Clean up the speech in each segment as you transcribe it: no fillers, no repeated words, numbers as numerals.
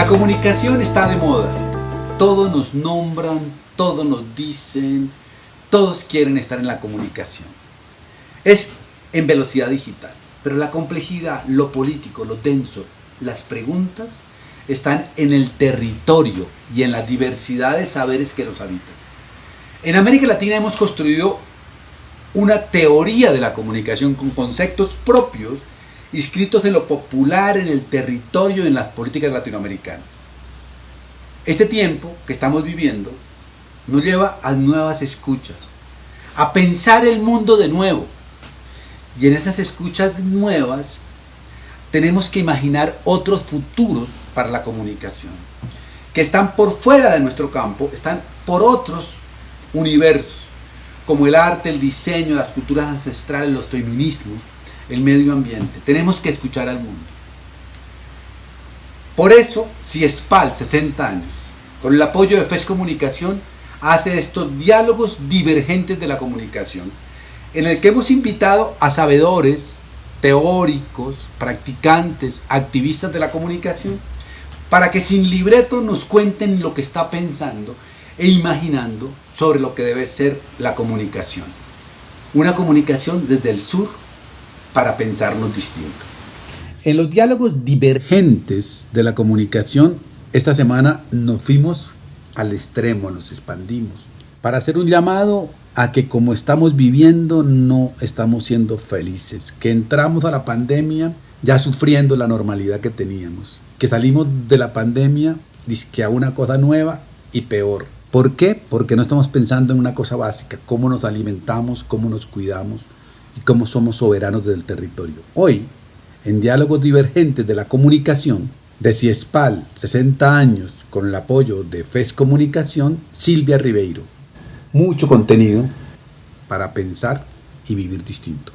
La comunicación está de moda. Todos nos nombran, todos nos dicen, todos quieren estar en la comunicación. Es en velocidad digital, pero la complejidad, lo político, lo denso, las preguntas están en el territorio y en la diversidad de saberes que nos habitan. En América Latina hemos construido una teoría de la comunicación con conceptos propios inscritos en lo popular, en el territorio y en las políticas latinoamericanas. Este tiempo que estamos viviendo nos lleva a nuevas escuchas, a pensar el mundo de nuevo. Y en esas escuchas nuevas tenemos que imaginar otros futuros para la comunicación, que están por fuera de nuestro campo, están por otros universos, como el arte, el diseño, las culturas ancestrales, los feminismos, el medio ambiente. Tenemos que escuchar al mundo. Por eso, CIESPAL, 60 años, con el apoyo de FES Comunicación, hace estos diálogos divergentes de la comunicación, en el que hemos invitado a sabedores, teóricos, practicantes, activistas de la comunicación, para que sin libreto nos cuenten lo que está pensando e imaginando sobre lo que debe ser la comunicación. Una comunicación desde el sur para pensarnos distinto. En los diálogos divergentes de la comunicación, esta semana nos fuimos al extremo, nos expandimos, para hacer un llamado a que como estamos viviendo no estamos siendo felices, que entramos a la pandemia ya sufriendo la normalidad que teníamos, que salimos de la pandemia dizque a una cosa nueva y peor. ¿Por qué? Porque no estamos pensando en una cosa básica, cómo nos alimentamos, cómo nos cuidamos y cómo somos soberanos del territorio. Hoy, en Diálogos Divergentes de la Comunicación, de CIESPAL, 60 años, con el apoyo de FES Comunicación, Silvia Ribeiro. Mucho contenido para pensar y vivir distinto.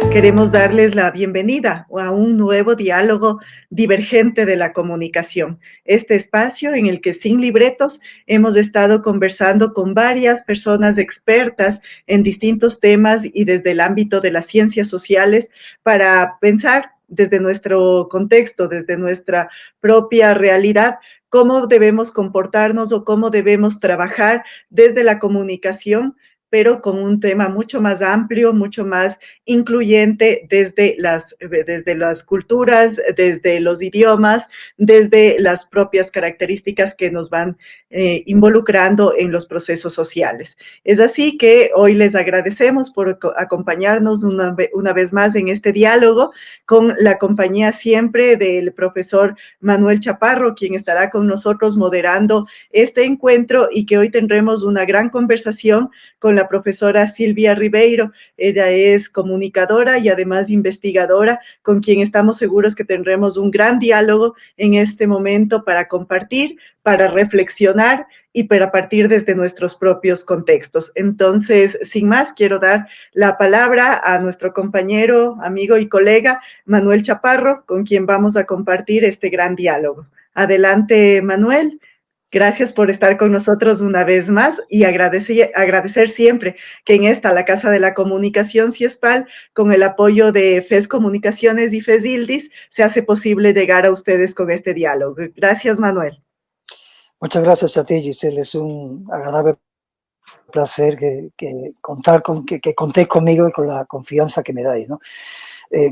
Queremos darles la bienvenida a un nuevo diálogo divergente de la comunicación. Este espacio en el que sin libretos hemos estado conversando con varias personas expertas en distintos temas y desde el ámbito de las ciencias sociales para pensar desde nuestro contexto, desde nuestra propia realidad, cómo debemos comportarnos o cómo debemos trabajar desde la comunicación, pero con un tema mucho más amplio, mucho más incluyente desde las culturas, desde los idiomas, desde las propias características que nos van involucrando en los procesos sociales. Es así que hoy les agradecemos por acompañarnos una vez más en este diálogo, con la compañía siempre del profesor Manuel Chaparro, quien estará con nosotros moderando este encuentro, y que hoy tendremos una gran conversación con la profesora Silvia Ribeiro. Ella es comunicadora y además investigadora, con quien estamos seguros que tendremos un gran diálogo en este momento para compartir, para reflexionar y para partir desde nuestros propios contextos. Entonces, sin más, quiero dar la palabra a nuestro compañero, amigo y colega Manuel Chaparro, con quien vamos a compartir este gran diálogo. Adelante, Manuel. Gracias por estar con nosotros una vez más y agradecer siempre que en la Casa de la Comunicación CIESPAL, con el apoyo de FES Comunicaciones y FES ILDIS, se hace posible llegar a ustedes con este diálogo. Gracias, Manuel. Muchas gracias a ti, Giselle. Es un agradable placer que contéis conmigo y con la confianza que me dais, ¿no?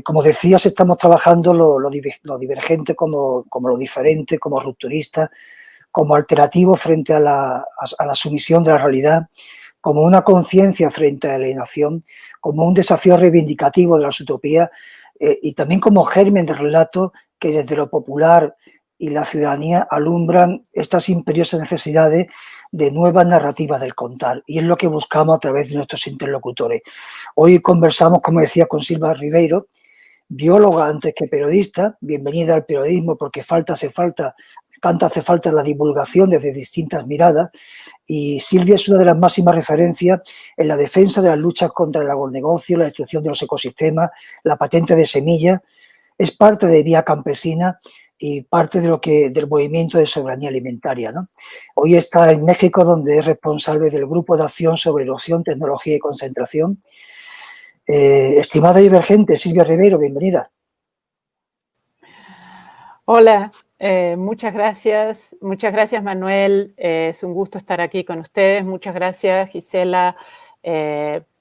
Como decías, estamos trabajando lo divergente como lo diferente, como rupturista, como alternativo frente a la sumisión de la realidad, como una conciencia frente a la alienación, como un desafío reivindicativo de las utopías y también como germen de relato que desde lo popular y la ciudadanía alumbran estas imperiosas necesidades de nuevas narrativas del contar, y es lo que buscamos a través de nuestros interlocutores. Hoy conversamos, como decía, con Silvia Ribeiro, bióloga antes que periodista. Bienvenida al periodismo, porque tanto hace falta la divulgación desde distintas miradas, y Silvia es una de las máximas referencias en la defensa de las luchas contra el agronegocio, la destrucción de los ecosistemas, la patente de semillas. Es parte de Vía Campesina y parte del movimiento de soberanía alimentaria, ¿no? Hoy está en México, donde es responsable del Grupo de Acción sobre Erosión, Tecnología y Concentración. Estimada divergente, Silvia Ribeiro, bienvenida. Hola, muchas gracias Manuel, es un gusto estar aquí con ustedes, muchas gracias Gisela,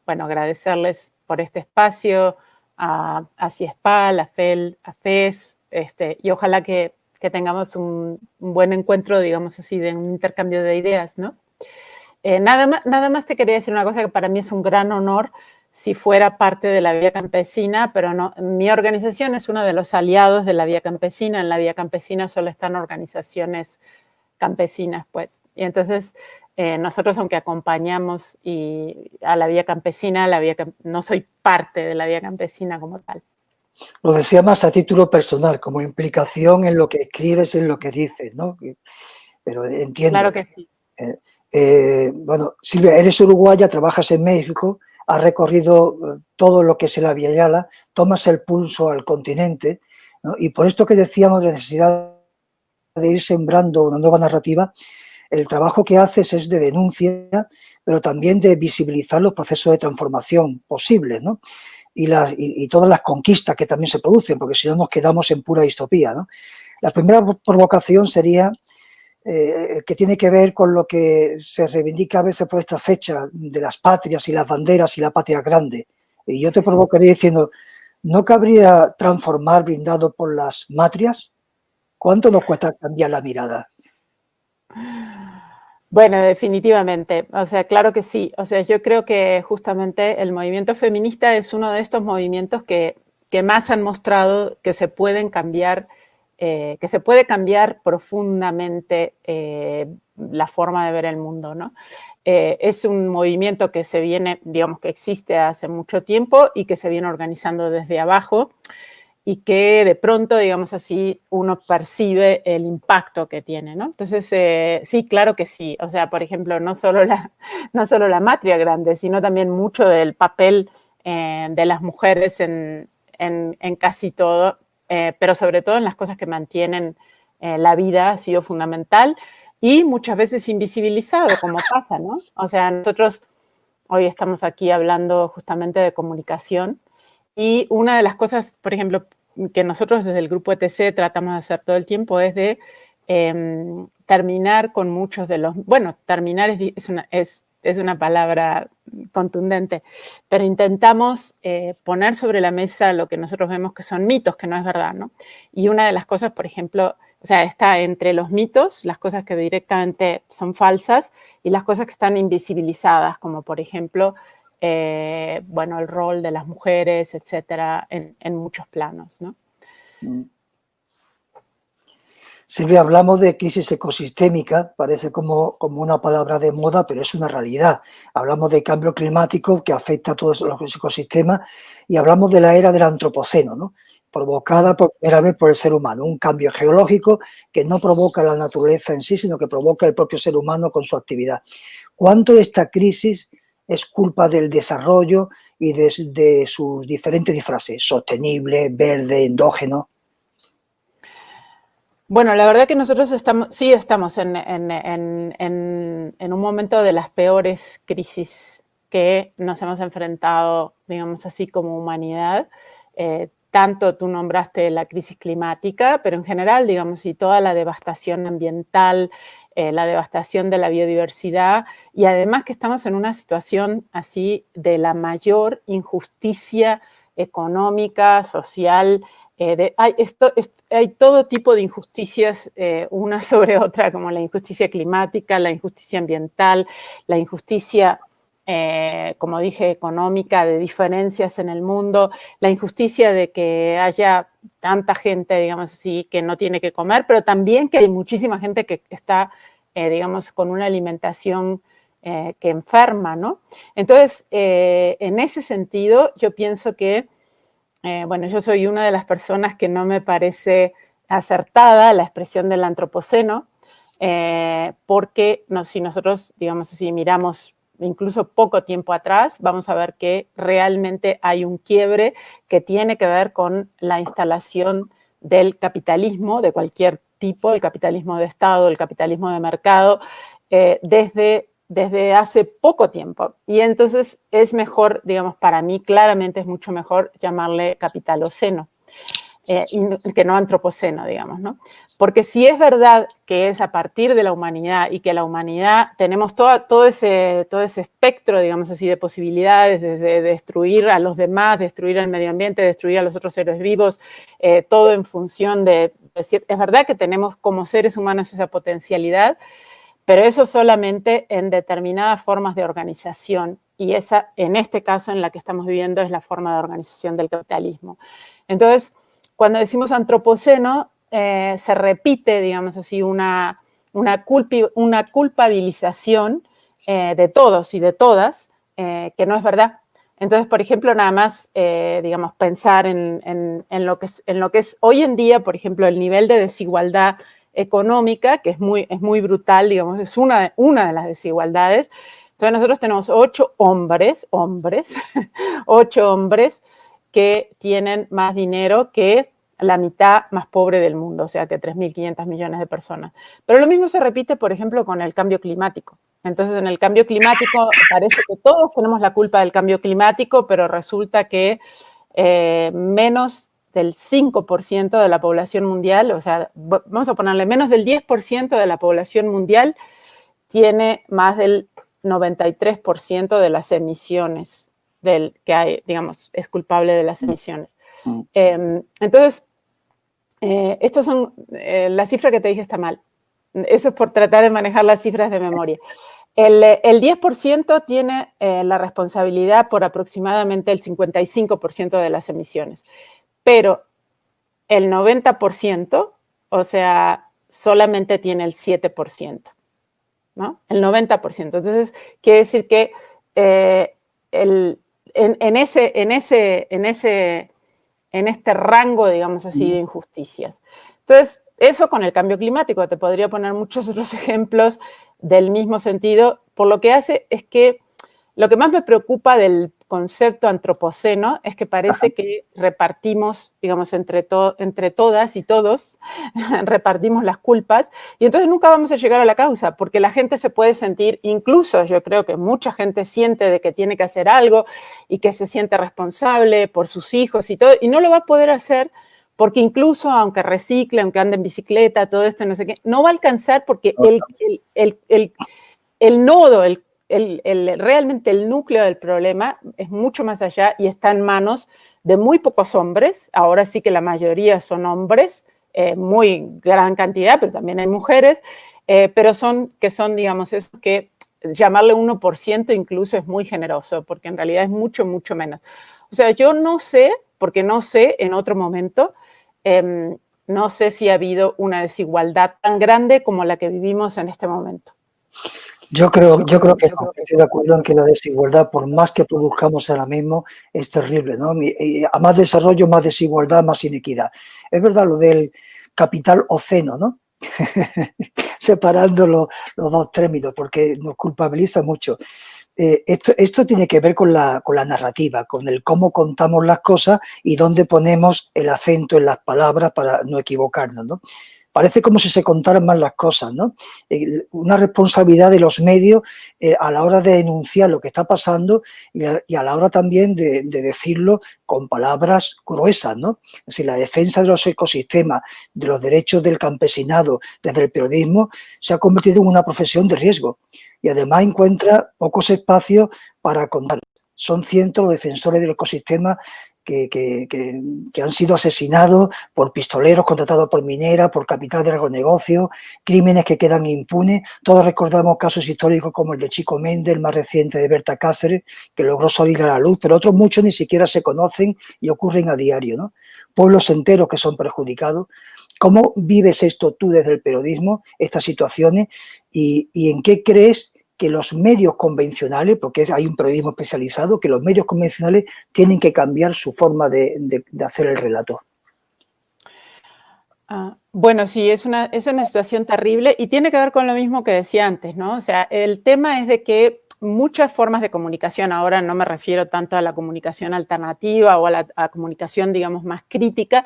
bueno, agradecerles por este espacio, a CIESPAL, a FEL, a FES, y ojalá que tengamos un buen encuentro, digamos así, de un intercambio de ideas, ¿no? Nada más te quería decir una cosa que para mí es un gran honor si fuera parte de la Vía Campesina, pero no, mi organización es uno de los aliados de la Vía Campesina. En la Vía Campesina solo están organizaciones campesinas, pues. Y entonces nosotros, aunque acompañamos a la Vía Campesina, no soy parte de la Vía Campesina como tal. Lo decía más a título personal, como implicación en lo que escribes, en lo que dices, ¿no? Pero entiendo. Claro que sí. Bueno, Silvia, eres uruguaya, trabajas en México, has recorrido todo lo que es la Via Yala, tomas el pulso al continente, ¿no? Y por esto que decíamos de la necesidad de ir sembrando una nueva narrativa, el trabajo que haces es de denuncia, pero también de visibilizar los procesos de transformación posibles, ¿no? Y todas las conquistas que también se producen, porque si no nos quedamos en pura distopía, ¿no? La primera provocación sería que tiene que ver con lo que se reivindica a veces por esta fecha de las patrias y las banderas y la patria grande. Y yo te provocaría diciendo, ¿no cabría transformar brindado por las matrias? ¿Cuánto nos cuesta cambiar la mirada? Bueno, definitivamente, o sea, claro que sí. O sea, yo creo que justamente el movimiento feminista es uno de estos movimientos que más han mostrado que se pueden cambiar, que se puede cambiar profundamente la forma de ver el mundo, ¿no? Es un movimiento que se viene, digamos, que existe hace mucho tiempo y que se viene organizando desde abajo y que de pronto, digamos así, uno percibe el impacto que tiene, ¿no? Entonces, sí, claro que sí. O sea, por ejemplo, no solo la matria grande, sino también mucho del papel de las mujeres en casi todo, pero sobre todo en las cosas que mantienen la vida ha sido fundamental y muchas veces invisibilizado, como pasa, ¿no? O sea, nosotros hoy estamos aquí hablando justamente de comunicación, y una de las cosas, por ejemplo, que nosotros desde el grupo ETC tratamos de hacer todo el tiempo es de terminar con muchos de los... Bueno, terminar es una palabra contundente, pero intentamos poner sobre la mesa lo que nosotros vemos que son mitos, que no es verdad, ¿no? Y una de las cosas, por ejemplo, o sea, está entre los mitos, las cosas que directamente son falsas y las cosas que están invisibilizadas, como por ejemplo... bueno, el rol de las mujeres, etcétera, en muchos planos, ¿no? Silvia, hablamos de crisis ecosistémica, parece como una palabra de moda, pero es una realidad. Hablamos de cambio climático que afecta a todos los ecosistemas y hablamos de la era del antropoceno, ¿no? Provocada por primera vez por el ser humano, un cambio geológico que no provoca la naturaleza en sí, sino que provoca el propio ser humano con su actividad. ¿Cuánto de esta crisis es culpa del desarrollo y de sus diferentes disfraces, sostenible, verde, endógeno? Bueno, la verdad que nosotros sí estamos en un momento de las peores crisis que nos hemos enfrentado, digamos así, como humanidad. Tanto tú nombraste la crisis climática, pero en general, digamos, y toda la devastación ambiental, la devastación de la biodiversidad, y además que estamos en una situación así de la mayor injusticia económica, social. Hay todo tipo de injusticias, una sobre otra, como la injusticia climática, la injusticia ambiental, la injusticia, como dije, económica, de diferencias en el mundo, la injusticia de que haya tanta gente, digamos así, que no tiene que comer, pero también que hay muchísima gente que está, digamos, con una alimentación que enferma, ¿no? Entonces, en ese sentido, yo pienso que bueno, yo soy una de las personas que no me parece acertada la expresión del antropoceno, porque si nosotros, digamos así, miramos incluso poco tiempo atrás, vamos a ver que realmente hay un quiebre que tiene que ver con la instalación del capitalismo de cualquier tipo, el capitalismo de Estado, el capitalismo de mercado, desde desde hace poco tiempo. Y entonces es mejor, digamos, para mí claramente es mucho mejor llamarle capitaloceno, que no antropoceno, digamos, ¿no? Porque si es verdad que es a partir de la humanidad y que la humanidad tenemos todo ese espectro, digamos así, de posibilidades, de destruir a los demás, destruir al medio ambiente, destruir a los otros seres vivos, todo en función de decir, es verdad que tenemos como seres humanos esa potencialidad, pero eso solamente en determinadas formas de organización, y esa, en este caso, en la que estamos viviendo, es la forma de organización del capitalismo. Entonces, cuando decimos antropoceno, se repite, digamos así, una culpabilización de todos y de todas, que no es verdad. Entonces, por ejemplo, nada más, digamos, pensar en lo que es hoy en día, por ejemplo, el nivel de desigualdad económica, que es muy brutal, digamos, es una de las desigualdades. Entonces, nosotros tenemos 8 hombres, 8 hombres que tienen más dinero que la mitad más pobre del mundo, o sea, que 3.500 millones de personas. Pero lo mismo se repite, por ejemplo, con el cambio climático. Entonces, en el cambio climático parece que todos tenemos la culpa del cambio climático, pero resulta que menos del 5% de la población mundial, o sea, vamos a ponerle menos del 10% de la población mundial tiene más del 93% de las emisiones que hay, digamos, es culpable de las emisiones. Entonces, estos son, la cifra que te dije está mal. Eso es por tratar de manejar las cifras de memoria. El 10% tiene la responsabilidad por aproximadamente el 55% de las emisiones, pero el 90%, o sea, solamente tiene el 7%, ¿no? El 90%. Entonces, quiere decir que en este rango, digamos así, de injusticias. Entonces, eso con el cambio climático, te podría poner muchos otros ejemplos del mismo sentido, por lo que hace es que lo que más me preocupa del concepto antropoceno es que parece que repartimos, digamos, entre todas y todos, repartimos las culpas, y entonces nunca vamos a llegar a la causa, porque la gente se puede sentir, incluso yo creo que mucha gente siente de que tiene que hacer algo y que se siente responsable por sus hijos y todo, y no lo va a poder hacer porque incluso aunque recicle, aunque ande en bicicleta, todo esto, no sé qué, no va a alcanzar porque el nodo, realmente el núcleo del problema es mucho más allá y está en manos de muy pocos hombres. Ahora sí que la mayoría son hombres, muy gran cantidad, pero también hay mujeres, pero son, digamos, esos que llamarle 1% incluso es muy generoso, porque en realidad es mucho, mucho menos. O sea, yo no sé, porque no sé en otro momento, no sé si ha habido una desigualdad tan grande como la que vivimos en este momento. Yo creo que no, estoy de acuerdo en que la desigualdad, por más que produzcamos ahora mismo, es terrible, ¿no? A más desarrollo, más desigualdad, más inequidad. Es verdad lo del capital oceno, ¿no? Separando los dos términos, porque nos culpabiliza mucho. Esto tiene que ver con la narrativa, con el cómo contamos las cosas y dónde ponemos el acento en las palabras para no equivocarnos, ¿no? Parece como si se contaran más las cosas, ¿no? Una responsabilidad de los medios a la hora de denunciar lo que está pasando y a la hora también de decirlo con palabras gruesas, ¿no? Es decir, la defensa de los ecosistemas, de los derechos del campesinado, desde el periodismo, se ha convertido en una profesión de riesgo y además encuentra pocos espacios para contar. Son cientos los defensores del ecosistema que han sido asesinados por pistoleros contratados por mineras, por capital de agronegocios, crímenes que quedan impunes. Todos recordamos casos históricos como el de Chico Méndez, el más reciente de Berta Cáceres, que logró salir a la luz, pero otros muchos ni siquiera se conocen y ocurren a diario, ¿no? Pueblos enteros que son perjudicados. ¿Cómo vives esto tú desde el periodismo, estas situaciones, y en qué crees que los medios convencionales, porque hay un periodismo especializado, que los medios convencionales tienen que cambiar su forma de hacer el relato? Bueno, sí, es una situación terrible y tiene que ver con lo mismo que decía antes, ¿no? O sea, el tema es de que muchas formas de comunicación, ahora no me refiero tanto a la comunicación alternativa o a la comunicación, digamos, más crítica,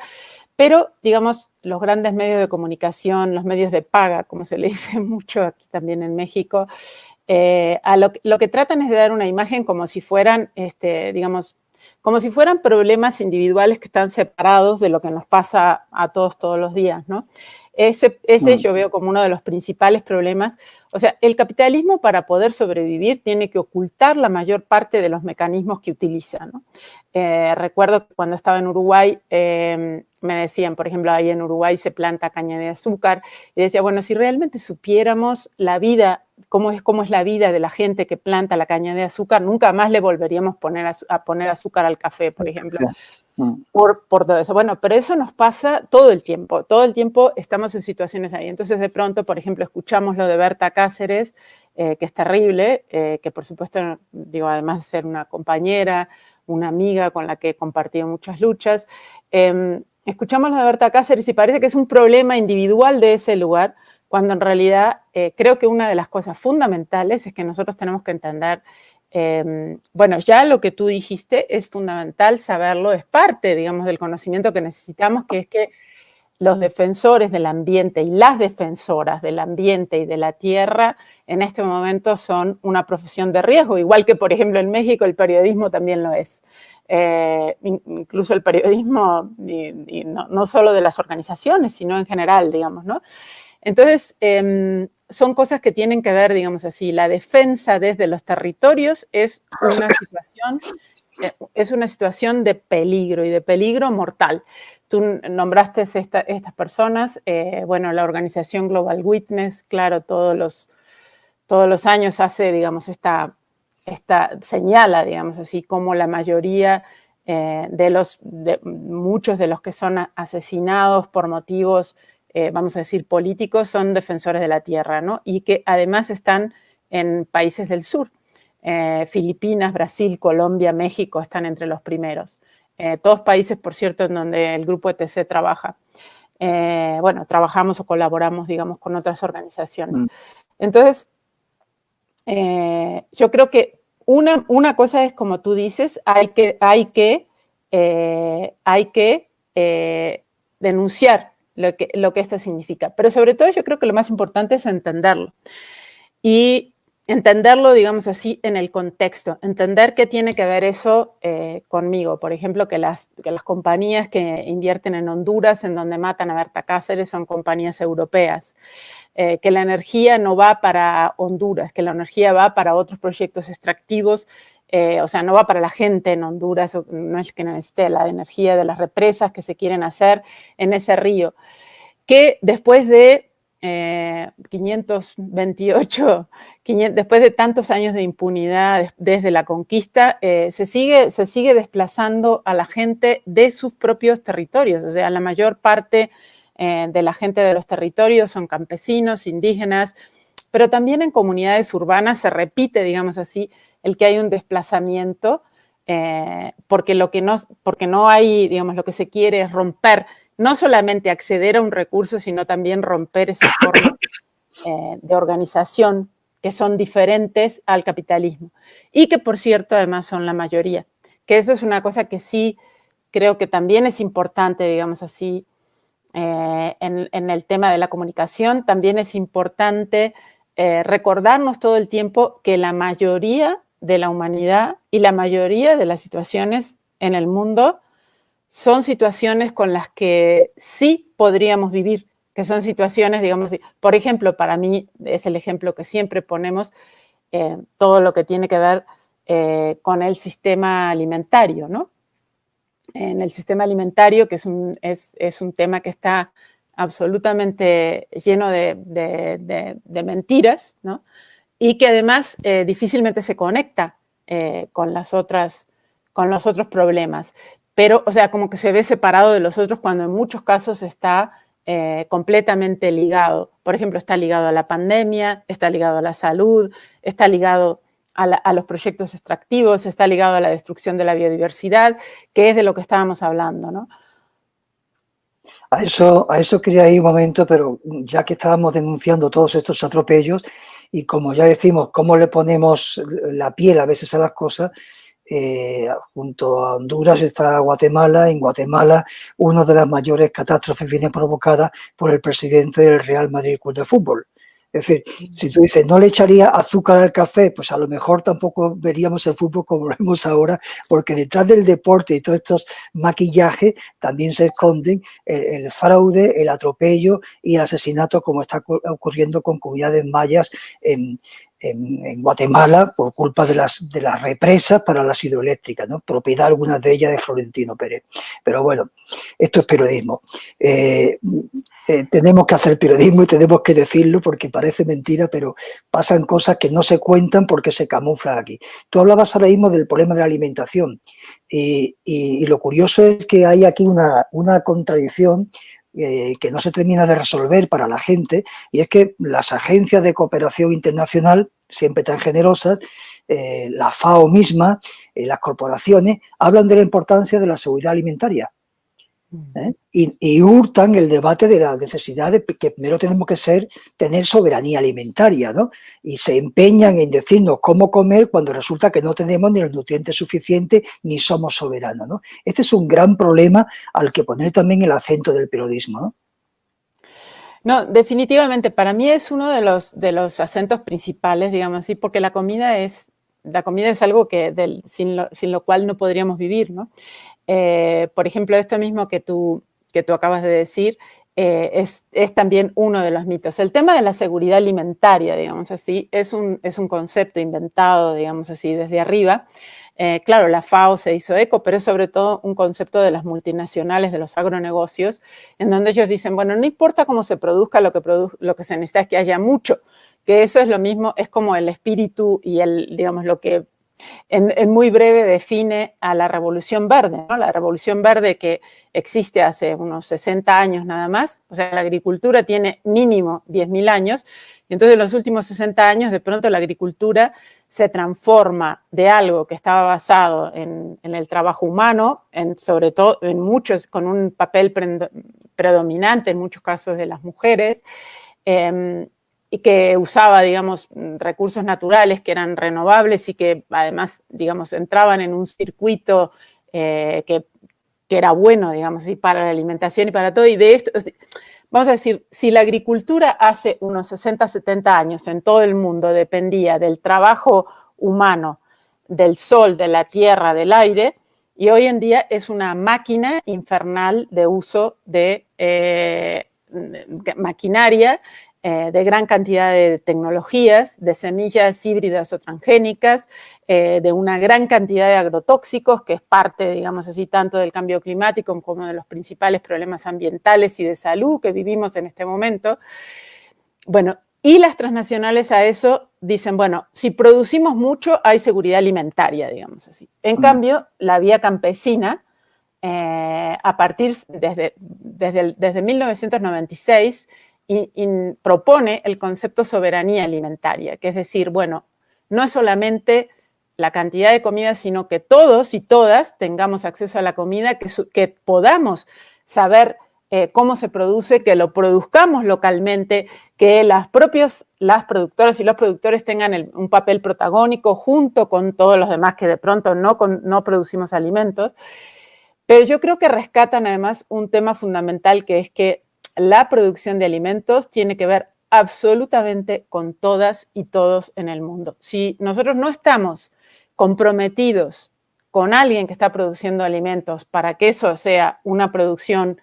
pero, digamos, los grandes medios de comunicación, los medios de paga, como se le dice mucho aquí también en México, lo que tratan es de dar una imagen como si fueran, digamos, como si fueran problemas individuales que están separados de lo que nos pasa a todos los días, ¿no? Ese yo veo como uno de los principales problemas. O sea, el capitalismo para poder sobrevivir tiene que ocultar la mayor parte de los mecanismos que utiliza, ¿no? Recuerdo que cuando estaba en Uruguay me decían, por ejemplo, ahí en Uruguay se planta caña de azúcar, y decía, bueno, si realmente supiéramos la vida, cómo es la vida de la gente que planta la caña de azúcar, nunca más le volveríamos a poner azúcar al café, por ejemplo. Por todo eso. Bueno, pero eso nos pasa todo el tiempo estamos en situaciones ahí. Entonces, de pronto, por ejemplo, escuchamos lo de Berta Cáceres, que es terrible, que por supuesto, digo, además de ser una compañera, una amiga con la que he compartido muchas luchas, escuchamos lo de Berta Cáceres y parece que es un problema individual de ese lugar, cuando en realidad creo que una de las cosas fundamentales es que nosotros tenemos que entender, bueno, ya lo que tú dijiste es fundamental saberlo, es parte, digamos, del conocimiento que necesitamos, que es que los defensores del ambiente y las defensoras del ambiente y de la tierra en este momento son una profesión de riesgo, igual que, por ejemplo, en México el periodismo también lo es. Incluso el periodismo, y no solo de las organizaciones, sino en general, digamos, ¿no? Entonces, son cosas que tienen que ver, digamos así, la defensa desde los territorios es una situación de peligro y de peligro mortal. Tú nombraste estas personas, bueno, la organización Global Witness, claro, todos los años hace, digamos, señala, digamos así, como la mayoría muchos de los que son asesinados por motivos, vamos a decir, políticos, son defensores de la tierra, ¿no? Y que además están en países del sur. Filipinas, Brasil, Colombia, México están entre los primeros. Todos países, por cierto, en donde el grupo ETC trabaja. Bueno, trabajamos o colaboramos, digamos, con otras organizaciones. Entonces, yo creo que una cosa es, como tú dices, hay que denunciar lo que esto significa. Pero sobre todo yo creo que lo más importante es entenderlo. Y entenderlo, digamos así, en el contexto. Entender qué tiene que ver eso conmigo. Por ejemplo, que las compañías que invierten en Honduras, en donde matan a Berta Cáceres, son compañías europeas. Que la energía no va para Honduras, que la energía va para otros proyectos extractivos. O sea, no va para la gente en Honduras, no es que necesite la energía de las represas que se quieren hacer en ese río. Que después de 528, después de tantos años de impunidad desde la conquista, se sigue desplazando a la gente de sus propios territorios. O sea, la mayor parte de la gente de los territorios son campesinos, indígenas, pero también en comunidades urbanas se repite, digamos así, el que hay un desplazamiento, porque no hay, digamos, lo que se quiere es romper, no solamente acceder a un recurso, sino también romper esas formas de organización que son diferentes al capitalismo. Y que, por cierto, además son la mayoría. Que eso es una cosa que sí creo que también es importante, digamos así, en el tema de la comunicación. También es importante recordarnos todo el tiempo que la mayoría de la humanidad y la mayoría de las situaciones en el mundo son situaciones con las que sí podríamos vivir, que son situaciones, digamos, por ejemplo, para mí es el ejemplo que siempre ponemos, todo lo que tiene que ver con el sistema alimentario, ¿no? En el sistema alimentario, que es un tema que está absolutamente lleno de mentiras, ¿no? Y que además difícilmente se conecta con los otros problemas. Pero, o sea, como que se ve separado de los otros cuando en muchos casos está completamente ligado. Por ejemplo, está ligado a la pandemia, está ligado a la salud, está ligado a los proyectos extractivos, está ligado a la destrucción de la biodiversidad, que es de lo que estábamos hablando, ¿no? A eso quería ir un momento, pero ya que estábamos denunciando todos estos atropellos y como ya decimos, cómo le ponemos la piel a veces a las cosas, junto a Honduras está Guatemala. En Guatemala, una de las mayores catástrofes viene provocada por el presidente del Real Madrid Club de Fútbol. Es decir, si tú dices, no le echaría azúcar al café, pues a lo mejor tampoco veríamos el fútbol como lo vemos ahora, porque detrás del deporte y todos estos maquillajes también se esconden el fraude, el atropello y el asesinato, como está ocurriendo con comunidades mayas en Guatemala por culpa de las represas para las hidroeléctricas, ¿no? Propiedad algunas de ellas de Florentino Pérez. Pero bueno, esto es periodismo. Tenemos que hacer periodismo y tenemos que decirlo porque parece mentira, pero pasan cosas que no se cuentan porque se camuflan aquí. Tú hablabas ahora mismo del problema de la alimentación y lo curioso es que hay aquí una contradicción que no se termina de resolver para la gente, y es que las agencias de cooperación internacional, siempre tan generosas, la FAO misma, las corporaciones, hablan de la importancia de la seguridad alimentaria. Y hurtan el debate de la necesidad de que primero tenemos que tener soberanía alimentaria, ¿no? Y se empeñan en decirnos cómo comer cuando resulta que no tenemos ni los nutrientes suficientes ni somos soberanos, ¿no? Este es un gran problema al que poner también el acento del periodismo, ¿no? No, definitivamente, para mí es uno de los acentos principales, digamos así, porque la comida es algo que sin lo cual no podríamos vivir, ¿no? Por ejemplo, esto mismo que tú acabas de decir, es también uno de los mitos. El tema de la seguridad alimentaria, digamos así, es un concepto inventado, digamos así, desde arriba. Claro, la FAO se hizo eco, pero es sobre todo un concepto de las multinacionales, de los agronegocios, en donde ellos dicen, bueno, no importa cómo se produzca, lo que se necesita es que haya mucho, que eso es lo mismo, es como el espíritu y digamos, lo que en muy breve define a la Revolución Verde, ¿no? La Revolución Verde que existe hace unos 60 años nada más, o sea, la agricultura tiene mínimo 10.000 años, y entonces en los últimos 60 años de pronto la agricultura se transforma de algo que estaba basado en el trabajo humano, sobre todo en muchos, con un papel predominante en muchos casos de las mujeres, y que usaba, digamos, recursos naturales que eran renovables y que además, digamos, entraban en un circuito que era bueno, digamos, ¿sí? Para la alimentación y para todo. Y de esto, vamos a decir, si la agricultura hace unos 60, 70 años en todo el mundo dependía del trabajo humano, del sol, de la tierra, del aire, y hoy en día es una máquina infernal de uso de maquinaria, de gran cantidad de tecnologías, de semillas híbridas o transgénicas, de una gran cantidad de agrotóxicos, que es parte, digamos así, tanto del cambio climático como de los principales problemas ambientales y de salud que vivimos en este momento. Bueno, y las transnacionales a eso dicen, bueno, si producimos mucho hay seguridad alimentaria, digamos así. En cambio, la vía campesina, a partir desde 1996, y propone el concepto soberanía alimentaria, que es decir, bueno, no es solamente la cantidad de comida, sino que todos y todas tengamos acceso a la comida, que podamos saber cómo se produce, que lo produzcamos localmente, que las productoras y los productores tengan un papel protagónico junto con todos los demás que de pronto no producimos alimentos. Pero yo creo que rescatan además un tema fundamental, que es que la producción de alimentos tiene que ver absolutamente con todas y todos en el mundo. Si nosotros no estamos comprometidos con alguien que está produciendo alimentos para que eso sea una producción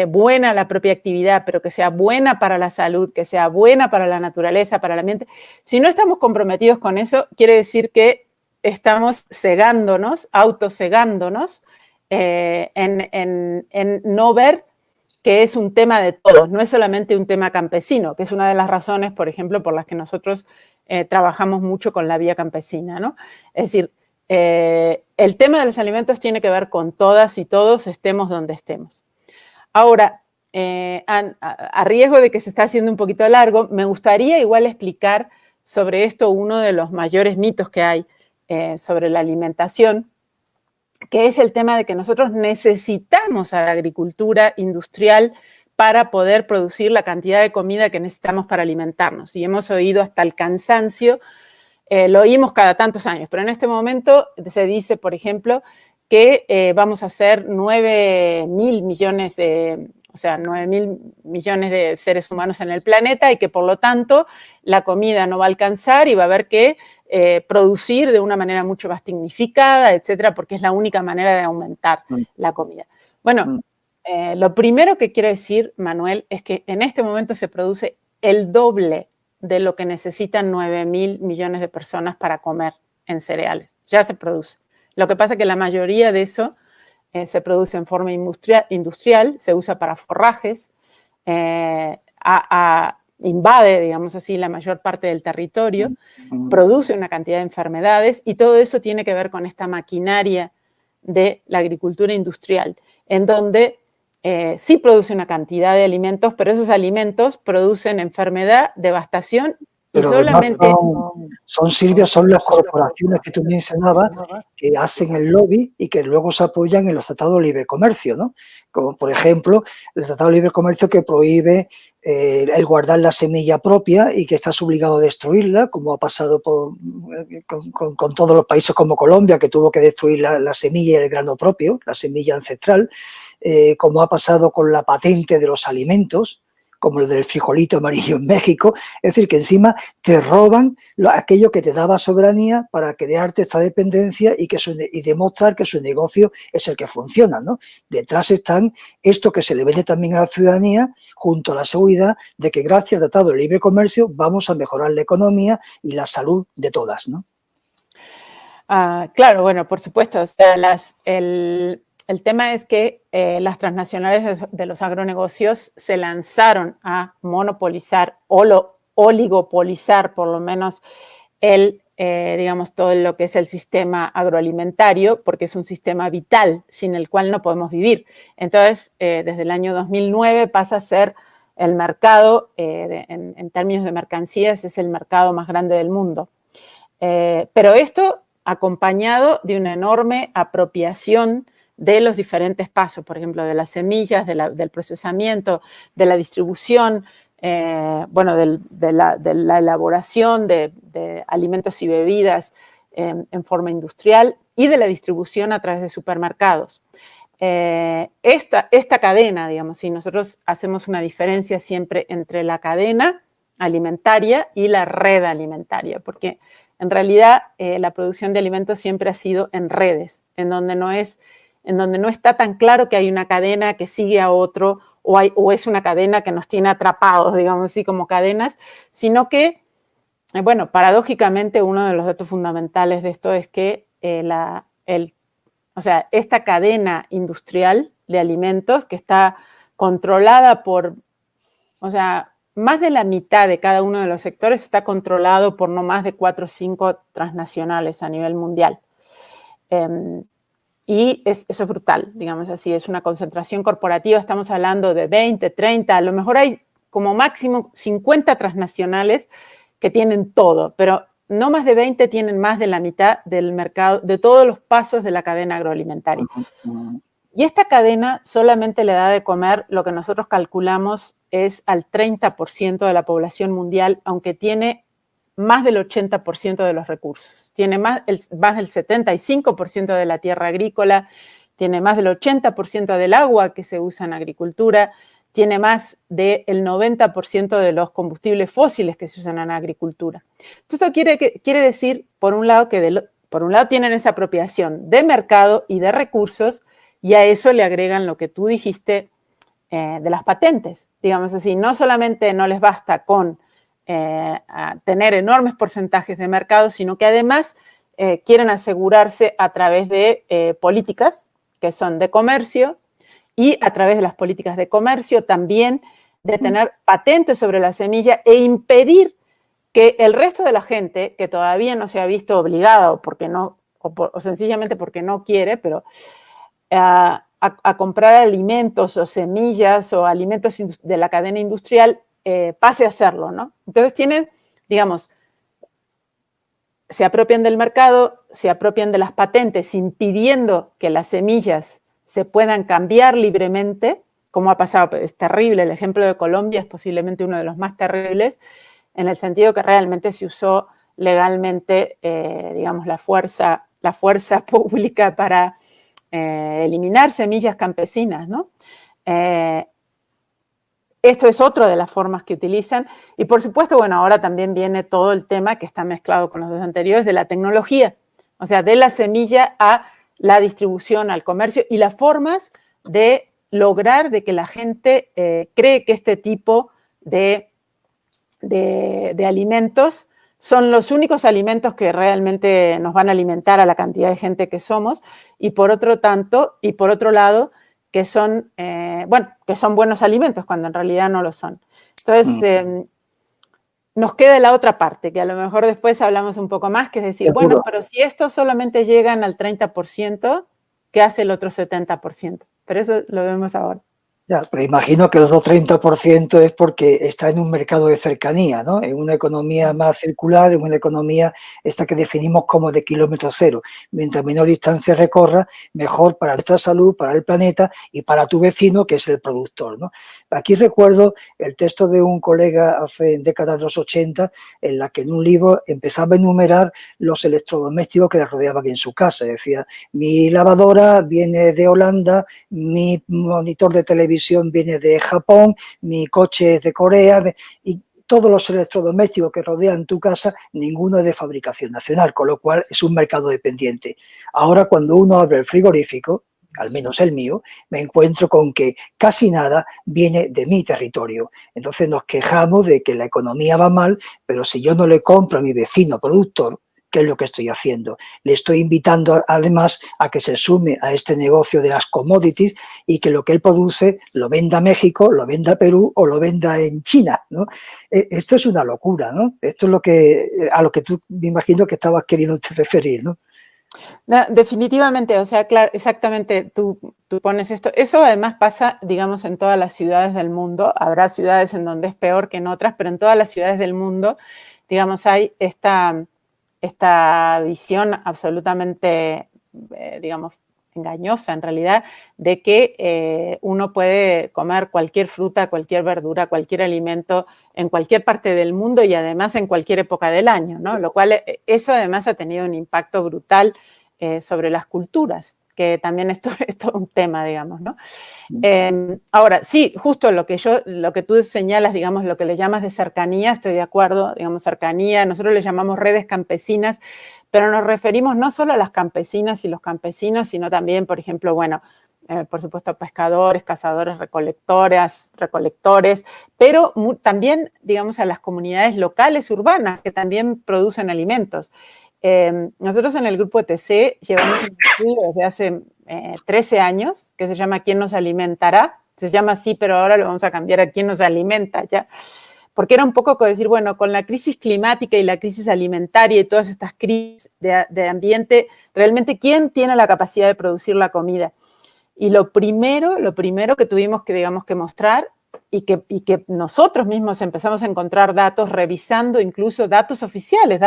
buena a la propia actividad, pero que sea buena para la salud, que sea buena para la naturaleza, para el ambiente, si no estamos comprometidos con eso, quiere decir que estamos cegándonos, autocegándonos, en no ver que es un tema de todos, no es solamente un tema campesino, que es una de las razones, por ejemplo, por las que nosotros trabajamos mucho con la vía campesina, ¿no? Es decir, el tema de los alimentos tiene que ver con todas y todos, estemos donde estemos. Ahora, a riesgo de que se está haciendo un poquito largo, me gustaría igual explicar sobre esto uno de los mayores mitos que hay sobre la alimentación, que es el tema de que nosotros necesitamos a la agricultura industrial para poder producir la cantidad de comida que necesitamos para alimentarnos. Y hemos oído hasta el cansancio, lo oímos cada tantos años, pero en este momento se dice, por ejemplo, que vamos a hacer 9.000 millones de o sea, 9.000 millones de seres humanos en el planeta y que por lo tanto la comida no va a alcanzar y va a haber que producir de una manera mucho más dignificada, etcétera, porque es la única manera de aumentar la comida. Bueno, lo primero que quiero decir, Manuel, es que en este momento se produce el doble de lo que necesitan 9.000 millones de personas para comer en cereales. Ya se produce. Lo que pasa es que la mayoría de eso se produce en forma industrial, se usa para forrajes, invade, digamos así, la mayor parte del territorio, produce una cantidad de enfermedades y todo eso tiene que ver con esta maquinaria de la agricultura industrial, en donde sí produce una cantidad de alimentos, pero esos alimentos producen enfermedad, devastación. Pero solamente Silvia, son las corporaciones que tú mencionabas que hacen el lobby y que luego se apoyan en los tratados de libre comercio, ¿no? Como por ejemplo el tratado de libre comercio que prohíbe el guardar la semilla propia y que estás obligado a destruirla, como ha pasado con todos los países como Colombia, que tuvo que destruir la semilla y el grano propio, la semilla ancestral, como ha pasado con la patente de los alimentos, como el del frijolito amarillo en México. Es decir, que encima te roban aquello que te daba soberanía para crearte esta dependencia y demostrar que su negocio es el que funciona, ¿no? Detrás están esto que se le vende también a la ciudadanía, junto a la seguridad de que gracias al Tratado de Libre Comercio vamos a mejorar la economía y la salud de todas, ¿no? Claro, bueno, por supuesto. O sea, el tema es que las transnacionales de los agronegocios se lanzaron a monopolizar o oligopolizar por lo menos digamos, todo lo que es el sistema agroalimentario, porque es un sistema vital sin el cual no podemos vivir. Entonces, desde el año 2009 pasa a ser el mercado, en términos de mercancías, es el mercado más grande del mundo. Pero esto acompañado de una enorme apropiación de los diferentes pasos, por ejemplo, de las semillas, del procesamiento, de la distribución, bueno, de la elaboración de alimentos y bebidas en forma industrial y de la distribución a través de supermercados. Esta cadena, digamos, si nosotros hacemos una diferencia siempre entre la cadena alimentaria y la red alimentaria, porque en realidad la producción de alimentos siempre ha sido en redes, en donde no está tan claro que hay una cadena que sigue a otro o es una cadena que nos tiene atrapados, digamos así, como cadenas, sino que, bueno, paradójicamente uno de los datos fundamentales de esto es que o sea, esta cadena industrial de alimentos que está controlada por, o sea, más de la mitad de cada uno de los sectores está controlado por no más de 4 o 5 transnacionales a nivel mundial. Y eso es brutal, digamos así, es una concentración corporativa, estamos hablando de 20, 30, a lo mejor hay como máximo 50 transnacionales que tienen todo, pero no más de 20 tienen más de la mitad del mercado, de todos los pasos de la cadena agroalimentaria. Y esta cadena solamente le da de comer lo que nosotros calculamos es al 30% de la población mundial, aunque tiene más del 80% de los recursos. Tiene más del 75% de la tierra agrícola, tiene más del 80% del agua que se usa en agricultura, tiene más del 90% de los combustibles fósiles que se usan en agricultura. Entonces, esto quiere decir, por un lado, que por un lado tienen esa apropiación de mercado y de recursos, y a eso le agregan lo que tú dijiste de las patentes. Digamos así, no solamente no les basta con tener enormes porcentajes de mercado, sino que además quieren asegurarse a través de políticas que son de comercio y a través de las políticas de comercio también de tener patentes sobre la semilla e impedir que el resto de la gente que todavía no se ha visto obligada o sencillamente porque no quiere, pero a comprar alimentos o semillas o alimentos de la cadena industrial, pase a hacerlo, ¿no? Entonces tienen, digamos, se apropian del mercado, se apropian de las patentes, impidiendo que las semillas se puedan cambiar libremente, como ha pasado, es terrible, el ejemplo de Colombia es posiblemente uno de los más terribles, en el sentido que realmente se usó legalmente, digamos, la fuerza pública para eliminar semillas campesinas, ¿no? Esto es otra de las formas que utilizan. Y por supuesto, bueno, ahora también viene todo el tema que está mezclado con los dos anteriores de la tecnología. O sea, de la semilla a la distribución, al comercio y las formas de lograr de que la gente cree que este tipo de alimentos son los únicos alimentos que realmente nos van a alimentar a la cantidad de gente que somos, y por otro lado, que son, que son buenos alimentos cuando en realidad no lo son. Entonces, nos queda la otra parte, que a lo mejor después hablamos un poco más, que es decir, bueno, pero si estos solamente llegan al 30%, ¿qué hace el otro 70%? Pero eso lo vemos ahora. Ya, pero imagino que el otro 30% es porque está en un mercado de cercanía, ¿no? En una economía más circular, en una economía esta que definimos como de kilómetro cero. Mientras menor distancia recorra, mejor para nuestra salud, para el planeta y para tu vecino, que es el productor, ¿no? Aquí recuerdo el texto de un colega hace en décadas de los 80, en la que en un libro empezaba a enumerar los electrodomésticos que le rodeaban en su casa. Decía, mi lavadora viene de Holanda, mi monitor de televisión viene de Japón, mi coche es de Corea, y todos los electrodomésticos que rodean tu casa, ninguno es de fabricación nacional, con lo cual es un mercado dependiente. Ahora, cuando uno abre el frigorífico, al menos el mío, me encuentro con que casi nada viene de mi territorio. Entonces nos quejamos de que la economía va mal, pero si yo no le compro a mi vecino productor, ¿qué es lo que estoy haciendo? Le estoy invitando además a que se sume a este negocio de las commodities y que lo que él produce lo venda a México, lo venda a Perú o lo venda en China, ¿no? Esto es una locura, ¿no? Esto es a lo que tú me imagino que estabas queriendo referir, ¿no? No, definitivamente, o sea, claro, exactamente, tú pones esto. Eso además pasa, digamos, en todas las ciudades del mundo. Habrá ciudades en donde es peor que en otras, pero en todas las ciudades del mundo, digamos, hay esta visión absolutamente, digamos, engañosa en realidad, de que uno puede comer cualquier fruta, cualquier verdura, cualquier alimento en cualquier parte del mundo y además en cualquier época del año, ¿no? Lo cual, eso además ha tenido un impacto brutal sobre las culturas, que también esto es todo un tema, digamos, ¿no? Ahora, sí, justo lo que tú señalas, digamos, lo que le llamas de cercanía, estoy de acuerdo, digamos, cercanía, nosotros le llamamos redes campesinas, pero nos referimos no solo a las campesinas y los campesinos, sino también, por ejemplo, bueno, por supuesto, pescadores, cazadores, recolectores, pero también, digamos, a las comunidades locales, urbanas, que también producen alimentos. Nosotros en el grupo ETC llevamos un estudio desde hace 13 años que se llama ¿Quién nos alimentará? Se llama así, pero ahora lo vamos a cambiar a ¿Quién nos alimenta? ¿Ya? Porque era un poco decir, bueno, con la crisis climática y la crisis alimentaria y todas estas crisis de ambiente, realmente ¿quién tiene la capacidad de producir la comida? Y lo primero que tuvimos que, digamos, que mostrar y que nosotros mismos empezamos a encontrar datos, revisando incluso datos oficiales,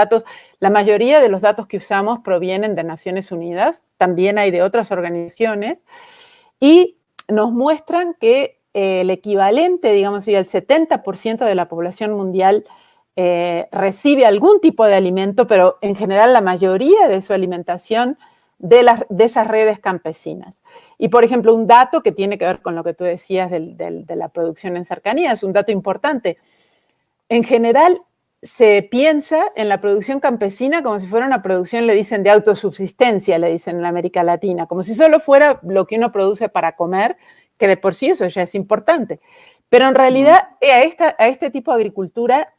la mayoría de los datos que usamos provienen de Naciones Unidas, también hay de otras organizaciones, y nos muestran que el equivalente, digamos, el 70% de la población mundial recibe algún tipo de alimento, pero en general la mayoría de su alimentación de esas redes campesinas. Y, por ejemplo, un dato que tiene que ver con lo que tú decías de la producción en cercanía, es un dato importante. En general, se piensa en la producción campesina como si fuera una producción, le dicen, de autosubsistencia, le dicen en América Latina, como si solo fuera lo que uno produce para comer, que de por sí eso ya es importante. Pero en realidad, a este tipo de agricultura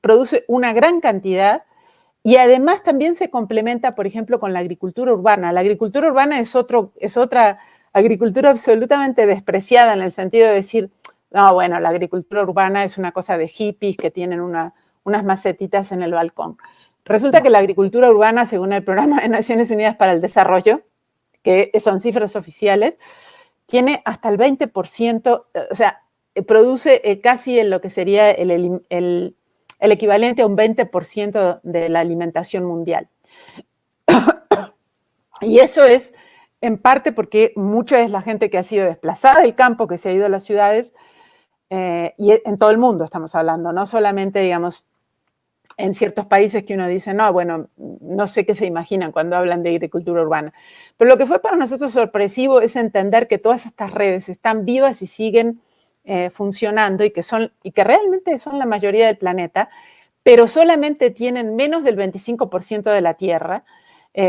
produce una gran cantidad. Y además también se complementa, por ejemplo, con la agricultura urbana. La agricultura urbana es otra agricultura absolutamente despreciada en el sentido de decir, no, bueno, la agricultura urbana es una cosa de hippies que tienen unas macetitas en el balcón. Resulta que la agricultura urbana, según el Programa de Naciones Unidas para el Desarrollo, que son cifras oficiales, tiene hasta el 20%, o sea, produce casi en lo que sería el equivalente a un 20% de la alimentación mundial. Y eso es en parte porque mucha es la gente que ha sido desplazada del campo, que se ha ido a las ciudades, y en todo el mundo estamos hablando, no solamente, digamos, en ciertos países que uno dice, no, bueno, no sé qué se imaginan cuando hablan de agricultura urbana. Pero lo que fue para nosotros sorpresivo es entender que todas estas redes están vivas y siguen funcionando y que realmente son la mayoría del planeta, pero solamente tienen menos del 25% de la Tierra,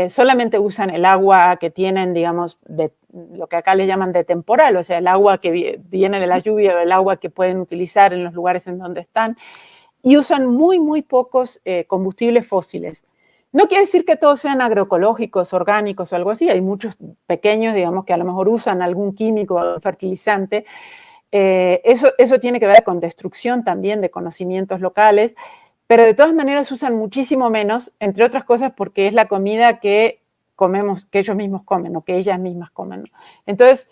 solamente usan el agua que tienen, digamos, de lo que acá le llaman de temporal, o sea, el agua que viene de la lluvia o el agua que pueden utilizar en los lugares en donde están, y usan muy, muy pocos combustibles fósiles. No quiere decir que todos sean agroecológicos, orgánicos o algo así. Hay muchos pequeños, digamos, que a lo mejor usan algún químico o fertilizante. Eso tiene que ver con destrucción también de conocimientos locales, pero de todas maneras usan muchísimo menos, entre otras cosas porque es la comida que comemos, que ellos mismos comen o que ellas mismas comen. Entonces,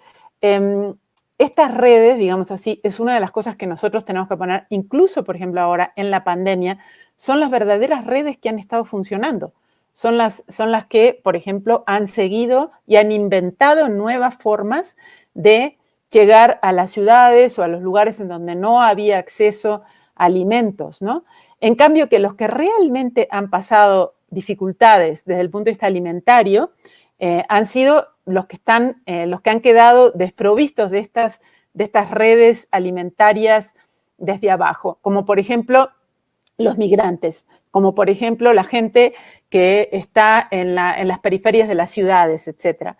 estas redes, digamos así, es una de las cosas que nosotros tenemos que poner, incluso, por ejemplo, ahora en la pandemia, son las verdaderas redes que han estado funcionando. Son las que, por ejemplo, han seguido y han inventado nuevas formas de llegar a las ciudades o a los lugares en donde no había acceso a alimentos, ¿no? En cambio, que los que realmente han pasado dificultades desde el punto de vista alimentario han sido los que han quedado desprovistos de estas redes alimentarias desde abajo, como por ejemplo los migrantes, como por ejemplo la gente que está en las periferias de las ciudades, etc.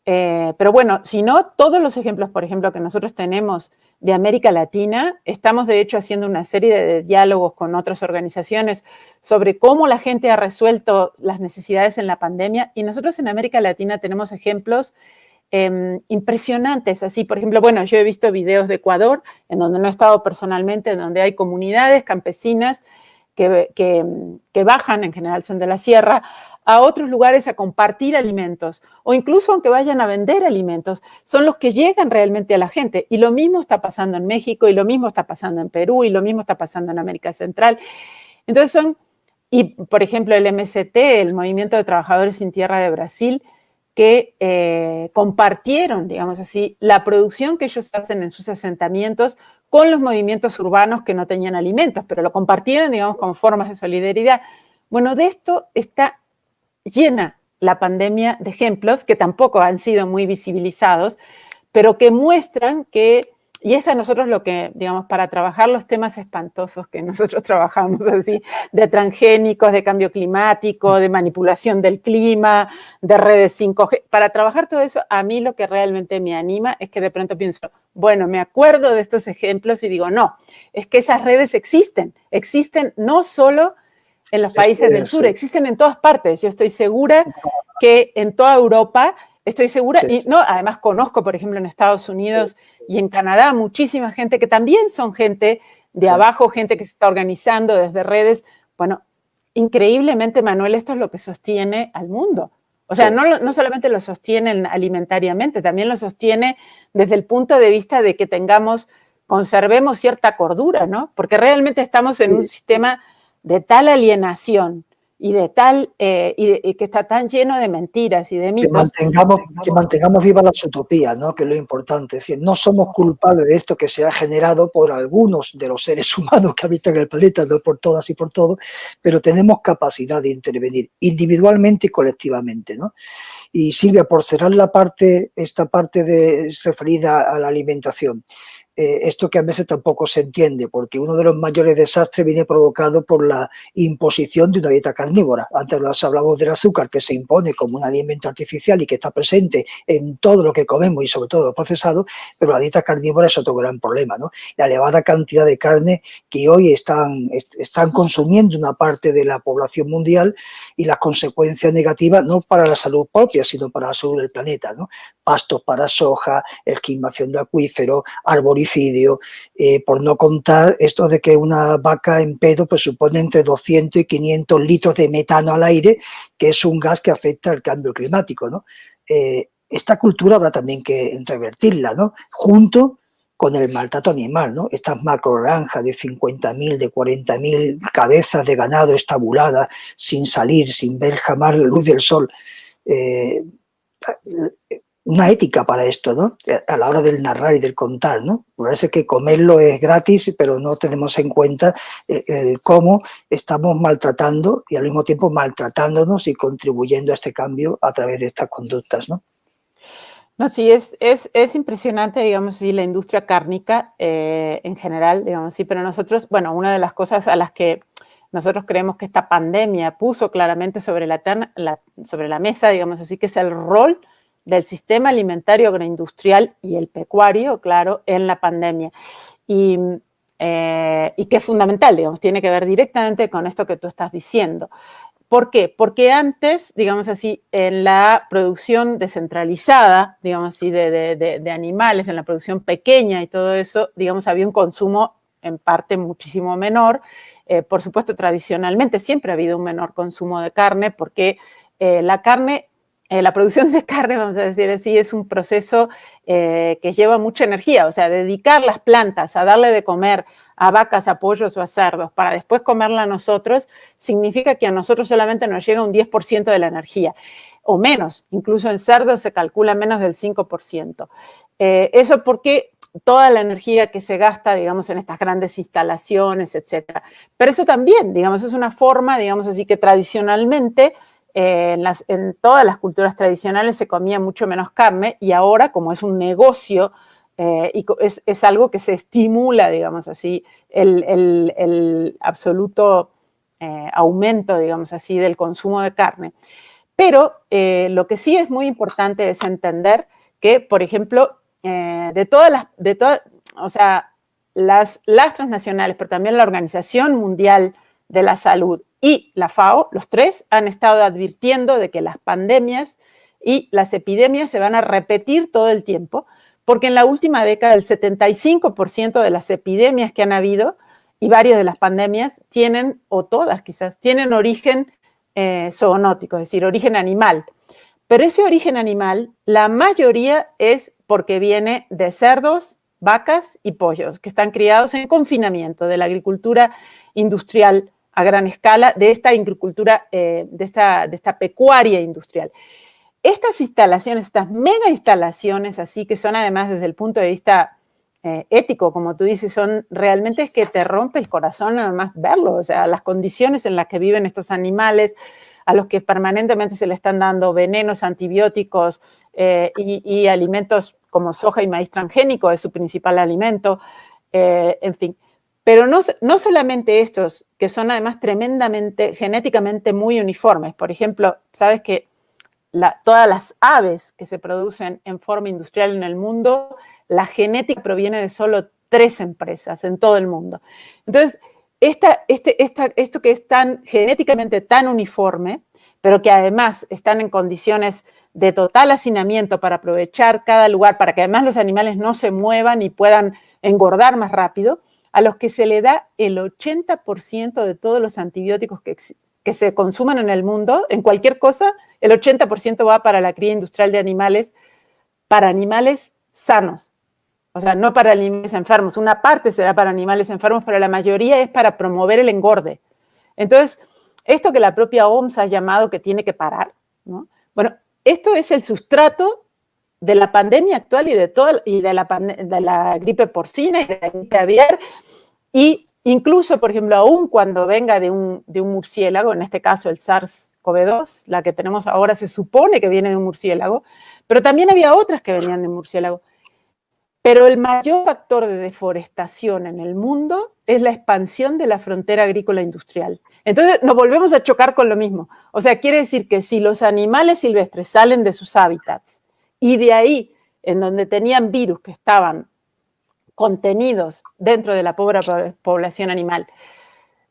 Pero bueno, si no, todos los ejemplos, por ejemplo, que nosotros tenemos de América Latina, estamos de hecho haciendo una serie de diálogos con otras organizaciones sobre cómo la gente ha resuelto las necesidades en la pandemia, y nosotros en América Latina tenemos ejemplos impresionantes, así, por ejemplo, bueno, yo he visto videos de Ecuador, en donde no he estado personalmente, en donde hay comunidades campesinas que bajan, en general son de la sierra, a otros lugares a compartir alimentos, o incluso aunque vayan a vender alimentos, son los que llegan realmente a la gente. Y lo mismo está pasando en México, y lo mismo está pasando en Perú, y lo mismo está pasando en América Central. Entonces y por ejemplo el MST, el Movimiento de Trabajadores Sin Tierra de Brasil, que compartieron, digamos así, la producción que ellos hacen en sus asentamientos con los movimientos urbanos que no tenían alimentos, pero lo compartieron, digamos, como formas de solidaridad. Bueno, de esto está llena la pandemia de ejemplos que tampoco han sido muy visibilizados, pero que muestran que, y es a nosotros lo que, digamos, para trabajar los temas espantosos que nosotros trabajamos así, de transgénicos, de cambio climático, de manipulación del clima, de redes 5G, para trabajar todo eso, a mí lo que realmente me anima es que de pronto pienso, bueno, me acuerdo de estos ejemplos y digo, no, es que esas redes existen no solo en los países del sur, existen en todas partes. Yo estoy segura que en toda Europa, estoy segura, y no, además conozco, por ejemplo, en Estados Unidos y en Canadá, muchísima gente que también son gente de abajo, gente que se está organizando desde redes. Bueno, increíblemente, Manuel, esto es lo que sostiene al mundo. O sea, no solamente lo sostienen alimentariamente, también lo sostiene desde el punto de vista de que conservemos cierta cordura, ¿no? Porque realmente estamos en un sistema de tal alienación y de tal y que está tan lleno de mentiras y de mitos. Que mantengamos vivas las utopías, ¿no? Que es lo importante. Es decir, no somos culpables de esto que se ha generado por algunos de los seres humanos que habitan el planeta, no por todas y por todos, pero tenemos capacidad de intervenir individualmente y colectivamente, ¿no? Y Silvia, por cerrar esta parte referida a la alimentación, esto que a veces tampoco se entiende, porque uno de los mayores desastres viene provocado por la imposición de una dieta carnívora. Antes hablamos del azúcar, que se impone como un alimento artificial y que está presente en todo lo que comemos y sobre todo lo procesado, pero la dieta carnívora es otro gran problema, ¿no? La elevada cantidad de carne que hoy están consumiendo una parte de la población mundial y las consecuencias negativas no para la salud propia, sino para la salud del planeta, ¿no? Pastos para soja, esquilmación de acuíferos, arborizamiento, por no contar esto de que una vaca en pedo pues supone entre 200 y 500 litros de metano al aire, que es un gas que afecta al cambio climático, ¿no? Esta cultura habrá también que revertirla, ¿no? Junto con el maltrato animal, ¿no? Estas macrogranjas de 50.000, de 40.000 cabezas de ganado estabuladas, sin salir, sin ver jamás la luz del sol. Una ética para esto, ¿no? A la hora del narrar y del contar, ¿no? Parece que comerlo es gratis, pero no tenemos en cuenta cómo estamos maltratando y al mismo tiempo maltratándonos y contribuyendo a este cambio a través de estas conductas, ¿no? No, sí, es impresionante, digamos, sí, la industria cárnica en general, digamos, sí, pero nosotros, bueno, una de las cosas a las que nosotros creemos que esta pandemia puso claramente sobre sobre la mesa, digamos así, que es el rol del sistema alimentario agroindustrial y el pecuario, claro, en la pandemia. Y, y que es fundamental, digamos, tiene que ver directamente con esto que tú estás diciendo. ¿Por qué? Porque antes, digamos así, en la producción descentralizada, digamos así, de animales, en la producción pequeña y todo eso, digamos, había un consumo en parte muchísimo menor. Por supuesto, tradicionalmente siempre ha habido un menor consumo de carne porque la carne, la producción de carne, vamos a decir así, es un proceso que lleva mucha energía. O sea, dedicar las plantas a darle de comer a vacas, a pollos o a cerdos para después comerla a nosotros, significa que a nosotros solamente nos llega un 10% de la energía, o menos, incluso en cerdos se calcula menos del 5%. Eso porque toda la energía que se gasta, digamos, en estas grandes instalaciones, etcétera. Pero eso también, digamos, es una forma, digamos así, que tradicionalmente en todas las culturas tradicionales se comía mucho menos carne y ahora, como es un negocio, y es algo que se estimula, digamos así, el absoluto aumento, digamos así, del consumo de carne. Pero lo que sí es muy importante es entender que, por ejemplo, o sea, las transnacionales, pero también la Organización Mundial de la Salud y la FAO, los tres han estado advirtiendo de que las pandemias y las epidemias se van a repetir todo el tiempo, porque en la última década el 75% de las epidemias que han habido y varias de las pandemias tienen, o todas quizás, tienen origen zoonótico, es decir, origen animal. Pero ese origen animal, la mayoría es porque viene de cerdos, vacas y pollos, que están criados en confinamiento de la agricultura industrial a gran escala, de esta agricultura, de esta pecuaria industrial. Estas instalaciones, estas mega instalaciones, así que son además desde el punto de vista ético, como tú dices, son realmente es que te rompe el corazón nada más verlo, o sea, las condiciones en las que viven estos animales, a los que permanentemente se le están dando venenos, antibióticos y alimentos como soja y maíz transgénico, es su principal alimento, en fin. Pero no solamente estos, que son además tremendamente, genéticamente muy uniformes. Por ejemplo, sabes que todas las aves que se producen en forma industrial en el mundo, la genética proviene de solo 3 empresas en todo el mundo. Entonces, esto que es genéticamente tan uniforme, pero que además están en condiciones de total hacinamiento para aprovechar cada lugar, para que además los animales no se muevan y puedan engordar más rápido, a los que se le da el 80% de todos los antibióticos que se consumen en el mundo, en cualquier cosa, el 80% va para la cría industrial de animales, para animales sanos. O sea, no para animales enfermos. Una parte será para animales enfermos, pero la mayoría es para promover el engorde. Entonces, esto que la propia OMS ha llamado que tiene que parar, ¿no? Bueno, esto es el sustrato de la pandemia actual y de la gripe porcina y de la gripe aviar. Y incluso, por ejemplo, aún cuando venga de un murciélago, en este caso el SARS-CoV-2, la que tenemos ahora se supone que viene de un murciélago, pero también había otras que venían de un murciélago. Pero el mayor factor de deforestación en el mundo es la expansión de la frontera agrícola industrial. Entonces nos volvemos a chocar con lo mismo. O sea, quiere decir que si los animales silvestres salen de sus hábitats y de ahí, en donde tenían virus que estaban contenidos dentro de la pobre población animal,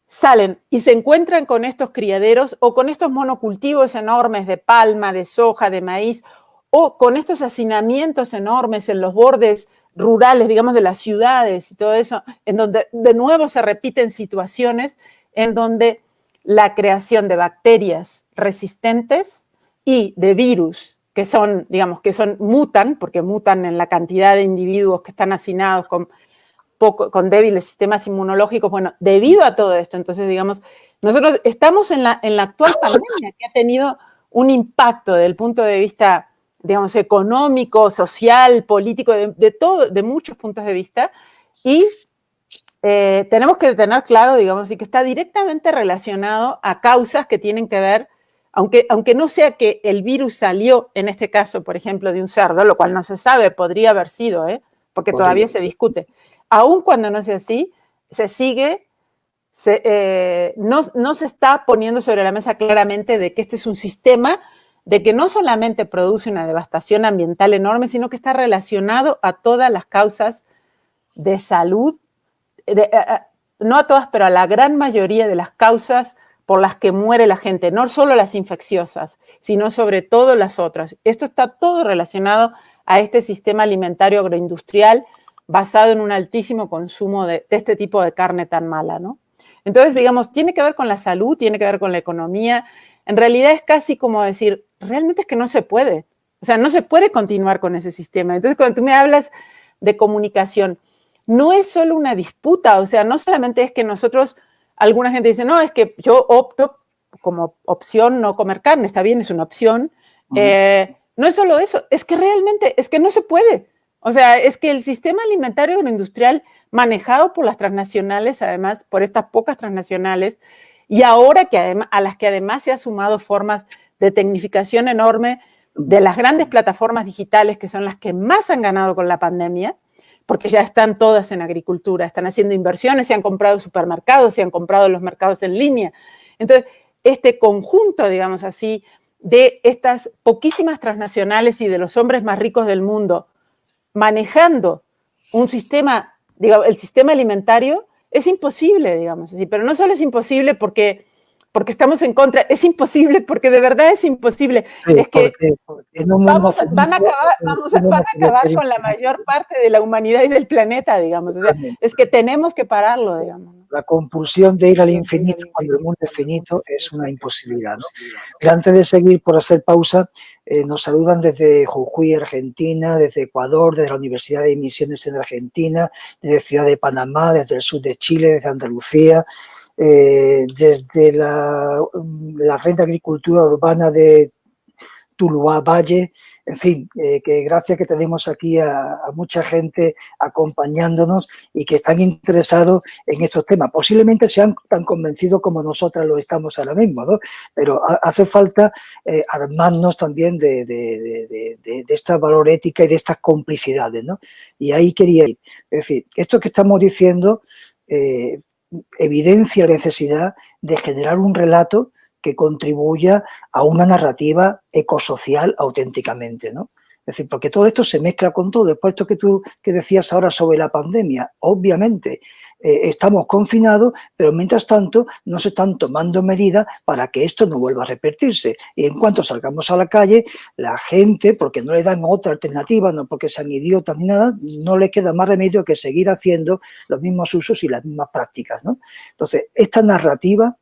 salen y se encuentran con estos criaderos o con estos monocultivos enormes de palma, de soja, de maíz, o con estos hacinamientos enormes en los bordes rurales, digamos, de las ciudades y todo eso, en donde de nuevo se repiten situaciones en donde la creación de bacterias resistentes y de virus que son, digamos, mutan, porque mutan en la cantidad de individuos que están hacinados con débiles sistemas inmunológicos, bueno, debido a todo esto, entonces, digamos, nosotros estamos en la actual pandemia que ha tenido un impacto desde el punto de vista, digamos, económico, social, político, de muchos puntos de vista, y tenemos que tener claro, digamos, y que está directamente relacionado a causas que tienen que ver, aunque no sea que el virus salió, en este caso, por ejemplo, de un cerdo, lo cual no se sabe, podría haber sido, porque todavía se discute. Aun cuando no sea así, se sigue, no se está poniendo sobre la mesa claramente de que este es un sistema de que no solamente produce una devastación ambiental enorme, sino que está relacionado a todas las causas de salud, no a todas, pero a la gran mayoría de las causas por las que muere la gente, no solo las infecciosas, sino sobre todo las otras. Esto está todo relacionado a este sistema alimentario agroindustrial basado en un altísimo consumo de este tipo de carne tan mala, ¿no? Entonces, digamos, tiene que ver con la salud, tiene que ver con la economía. En realidad es casi como decir, realmente es que no se puede. O sea, no se puede continuar con ese sistema. Entonces, cuando tú me hablas de comunicación, no es solo una disputa, o sea, no solamente es que nosotros, alguna gente dice, no, es que yo opto como opción no comer carne, está bien, es una opción. No es solo eso, es que realmente, es que no se puede. O sea, es que el sistema alimentario agroindustrial manejado por las transnacionales, además, por estas pocas transnacionales, y ahora que a las que además se ha sumado formas de tecnificación enorme de las grandes plataformas digitales, que son las que más han ganado con la pandemia, porque ya están todas en agricultura, están haciendo inversiones, se han comprado supermercados, se han comprado los mercados en línea. Entonces, este conjunto, digamos así, de estas poquísimas transnacionales y de los hombres más ricos del mundo manejando un sistema, digamos, el sistema alimentario, es imposible, digamos así. Pero no solo es imposible porque estamos en contra, es imposible porque de verdad es imposible. Sí, es que van a acabar con la mayor parte de la humanidad y del planeta, digamos. O sea, es que tenemos que pararlo, digamos. La compulsión de ir al infinito cuando el mundo es finito es una imposibilidad, ¿no? Pero antes de seguir, por hacer pausa, nos saludan desde Jujuy, Argentina, desde Ecuador, desde la Universidad de Misiones en Argentina, desde Ciudad de Panamá, desde el sur de Chile, desde Andalucía, desde la Red de Agricultura Urbana de Tuluá Valle, en fin, que gracias que tenemos aquí a mucha gente acompañándonos y que están interesados en estos temas. Posiblemente sean tan convencidos como nosotras lo estamos ahora mismo, ¿no? Pero hace falta armarnos también de esta valor ética y de estas complicidades, ¿no? Y ahí quería ir. Es decir, esto que estamos diciendo evidencia la necesidad de generar un relato que contribuya a una narrativa ecosocial auténticamente, ¿no? Es decir, porque todo esto se mezcla con todo. Después esto que decías ahora sobre la pandemia, obviamente estamos confinados, pero mientras tanto no se están tomando medidas para que esto no vuelva a repetirse. Y en cuanto salgamos a la calle, la gente, porque no le dan otra alternativa, no porque sean idiotas ni nada, no les queda más remedio que seguir haciendo los mismos usos y las mismas prácticas, ¿no? Entonces, esta narrativa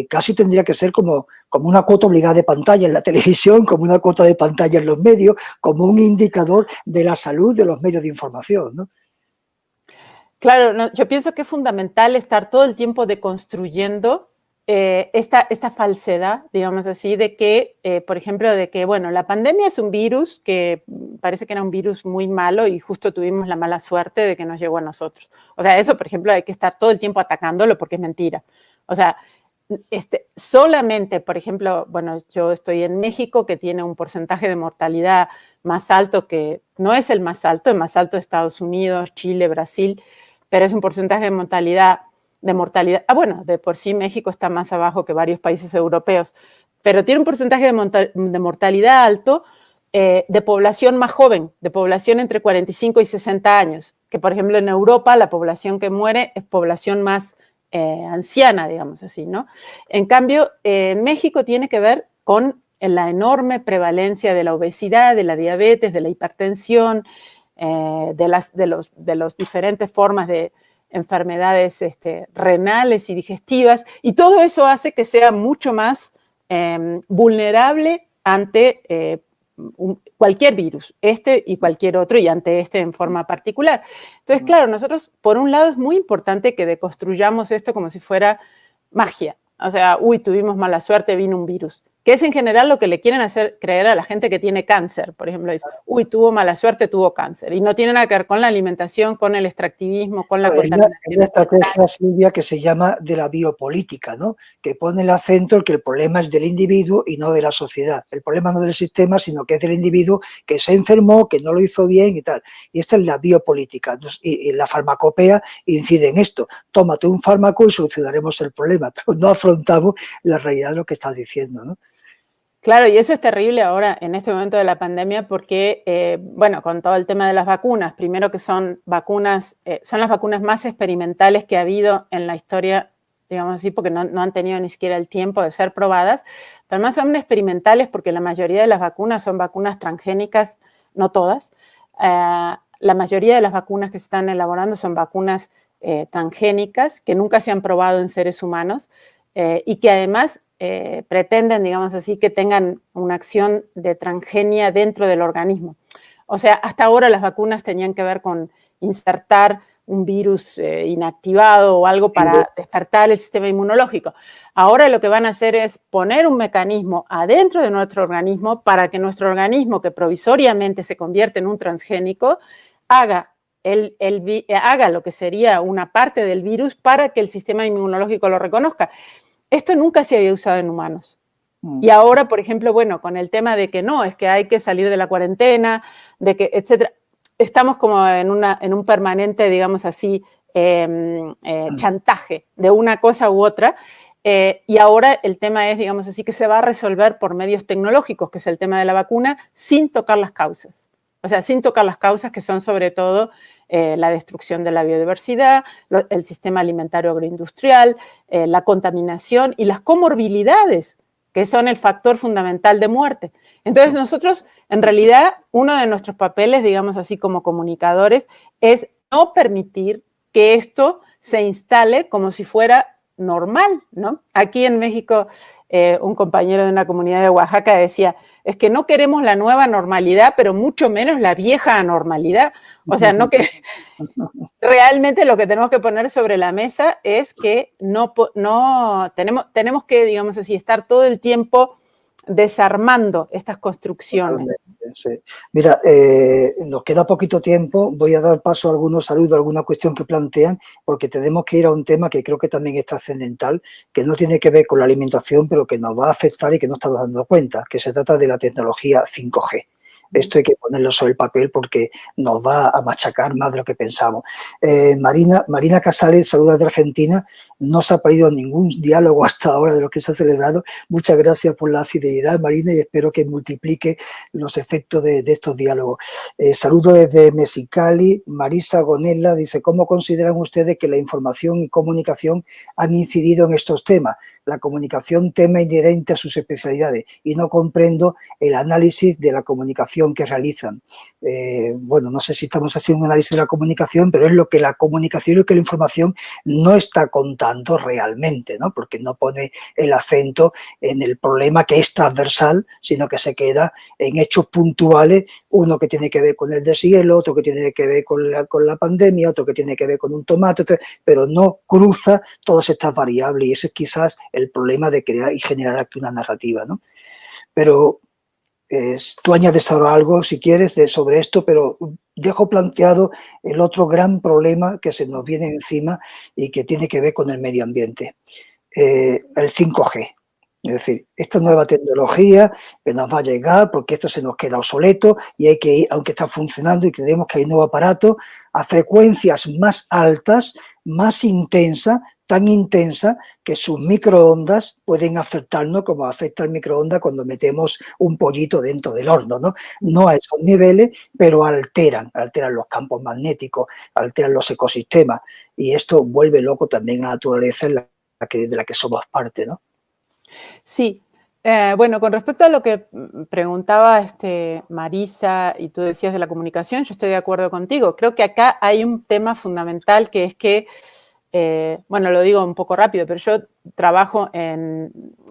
casi tendría que ser como una cuota obligada de pantalla en la televisión, como una cuota de pantalla en los medios, como un indicador de la salud de los medios de información, ¿no? Claro, no, yo pienso que es fundamental estar todo el tiempo deconstruyendo esta falsedad, digamos así, de que, por ejemplo, de que, bueno, la pandemia es un virus que parece que era un virus muy malo y justo tuvimos la mala suerte de que nos llegó a nosotros. O sea, eso, por ejemplo, hay que estar todo el tiempo atacándolo porque es mentira. O sea, solamente, por ejemplo, bueno, yo estoy en México, que tiene un porcentaje de mortalidad más alto que, no es el más alto de Estados Unidos, Chile, Brasil, pero es un porcentaje de mortalidad, bueno, de por sí México está más abajo que varios países europeos, pero tiene un porcentaje de mortalidad alto de población más joven, de población entre 45 y 60 años, que por ejemplo en Europa la población que muere es población más anciana, digamos así, ¿no? En cambio, en México tiene que ver con la enorme prevalencia de la obesidad, de la diabetes, de la hipertensión, de las diferentes formas de enfermedades renales y digestivas, y todo eso hace que sea mucho más vulnerable ante cualquier virus, y cualquier otro, y ante en forma particular. Entonces, claro, nosotros, por un lado, es muy importante que deconstruyamos esto como si fuera magia. O sea, tuvimos mala suerte, vino un virus. que es en general lo que le quieren hacer creer a la gente que tiene cáncer. Por ejemplo, dice, uy, tuvo mala suerte, tuvo cáncer. Y no tiene nada que ver con la alimentación, con el extractivismo, con la contaminación. Es la estrategia, Silvia, que se llama de la biopolítica, ¿no? Que pone el acento en que el problema es del individuo y no de la sociedad. El problema no del sistema, sino que es del individuo que se enfermó, que no lo hizo bien y tal. Y esta es la biopolítica. Y la farmacopea incide en esto. Tómate un fármaco y solucionaremos el problema, pero no afrontamos la realidad de lo que estás diciendo, ¿no? Claro, y eso es terrible ahora en este momento de la pandemia porque, bueno, con todo el tema de las vacunas, primero que son vacunas, son las vacunas más experimentales que ha habido en la historia, digamos así, porque no han tenido ni siquiera el tiempo de ser probadas, pero además son experimentales porque la mayoría de las vacunas son vacunas transgénicas, no todas. La mayoría de las vacunas que se están elaborando son vacunas transgénicas que nunca se han probado en seres humanos y que además pretenden, digamos así, que tengan una acción de transgenia dentro del organismo. O sea, hasta ahora las vacunas tenían que ver con insertar un virus inactivado o algo para despertar el sistema inmunológico. Ahora lo que van a hacer es poner un mecanismo adentro de nuestro organismo para que nuestro organismo, que provisoriamente se convierte en un transgénico, haga lo que sería una parte del virus para que el sistema inmunológico lo reconozca. Esto nunca se había usado en humanos. Y ahora, por ejemplo, bueno, con el tema de que no, es que hay que salir de la cuarentena, de que, etcétera, estamos como en un permanente, digamos así, chantaje de una cosa u otra. Y ahora el tema es, digamos así, que se va a resolver por medios tecnológicos, que es el tema de la vacuna, sin tocar las causas. O sea, sin tocar las causas que son sobre todo la destrucción de la biodiversidad, el sistema alimentario agroindustrial, la contaminación y las comorbilidades, que son el factor fundamental de muerte. Entonces nosotros, en realidad, uno de nuestros papeles, digamos así como comunicadores, es no permitir que esto se instale como si fuera normal, ¿no? Aquí en México, un compañero de una comunidad de Oaxaca decía, es que no queremos la nueva normalidad, pero mucho menos la vieja anormalidad. O sea, no que realmente lo que tenemos que poner sobre la mesa es que no tenemos que, digamos así, estar todo el tiempo desarmando estas construcciones. Sí. Mira, nos queda poquito tiempo, voy a dar paso a algunos saludos, a alguna cuestión que plantean, porque tenemos que ir a un tema que creo que también es trascendental, que no tiene que ver con la alimentación, pero que nos va a afectar y que no estamos dando cuenta, que se trata de la tecnología 5G. Esto hay que ponerlo sobre el papel porque nos va a machacar más de lo que pensamos. Marina Casales, saludos de Argentina. No se ha perdido ningún diálogo hasta ahora de lo que se ha celebrado. Muchas gracias por la fidelidad, Marina, y espero que multiplique los efectos de estos diálogos. Saludos desde Mexicali. Marisa Gonella dice, ¿cómo consideran ustedes que la información y comunicación han incidido en estos temas? La comunicación, tema inherente a sus especialidades, y no comprendo el análisis de la comunicación que realizan. Bueno, no sé si estamos haciendo un análisis de la comunicación, pero es lo que la comunicación y lo que la información no está contando realmente, ¿no? Porque no pone el acento en el problema que es transversal, sino que se queda en hechos puntuales, uno que tiene que ver con el deshielo, otro que tiene que ver con la pandemia, otro que tiene que ver con un tomate, pero no cruza todas estas variables, y ese es quizás el problema de crear y generar aquí una narrativa, ¿no? Pero tú añades ahora algo, si quieres, sobre esto, pero dejo planteado el otro gran problema que se nos viene encima y que tiene que ver con el medio ambiente, el 5G. Es decir, esta nueva tecnología que nos va a llegar porque esto se nos queda obsoleto y hay que ir, aunque está funcionando y creemos que hay nuevo aparato, a frecuencias más altas, más intensas, tan intensa que sus microondas pueden afectarnos como afecta el microondas cuando metemos un pollito dentro del horno, ¿no? No a esos niveles, pero alteran los campos magnéticos, alteran los ecosistemas, y esto vuelve loco también a la naturaleza de la que somos parte, ¿no? Sí. Bueno, con respecto a lo que preguntaba Marisa y tú decías de la comunicación, yo estoy de acuerdo contigo. Creo que acá hay un tema fundamental que es que bueno, lo digo un poco rápido, pero yo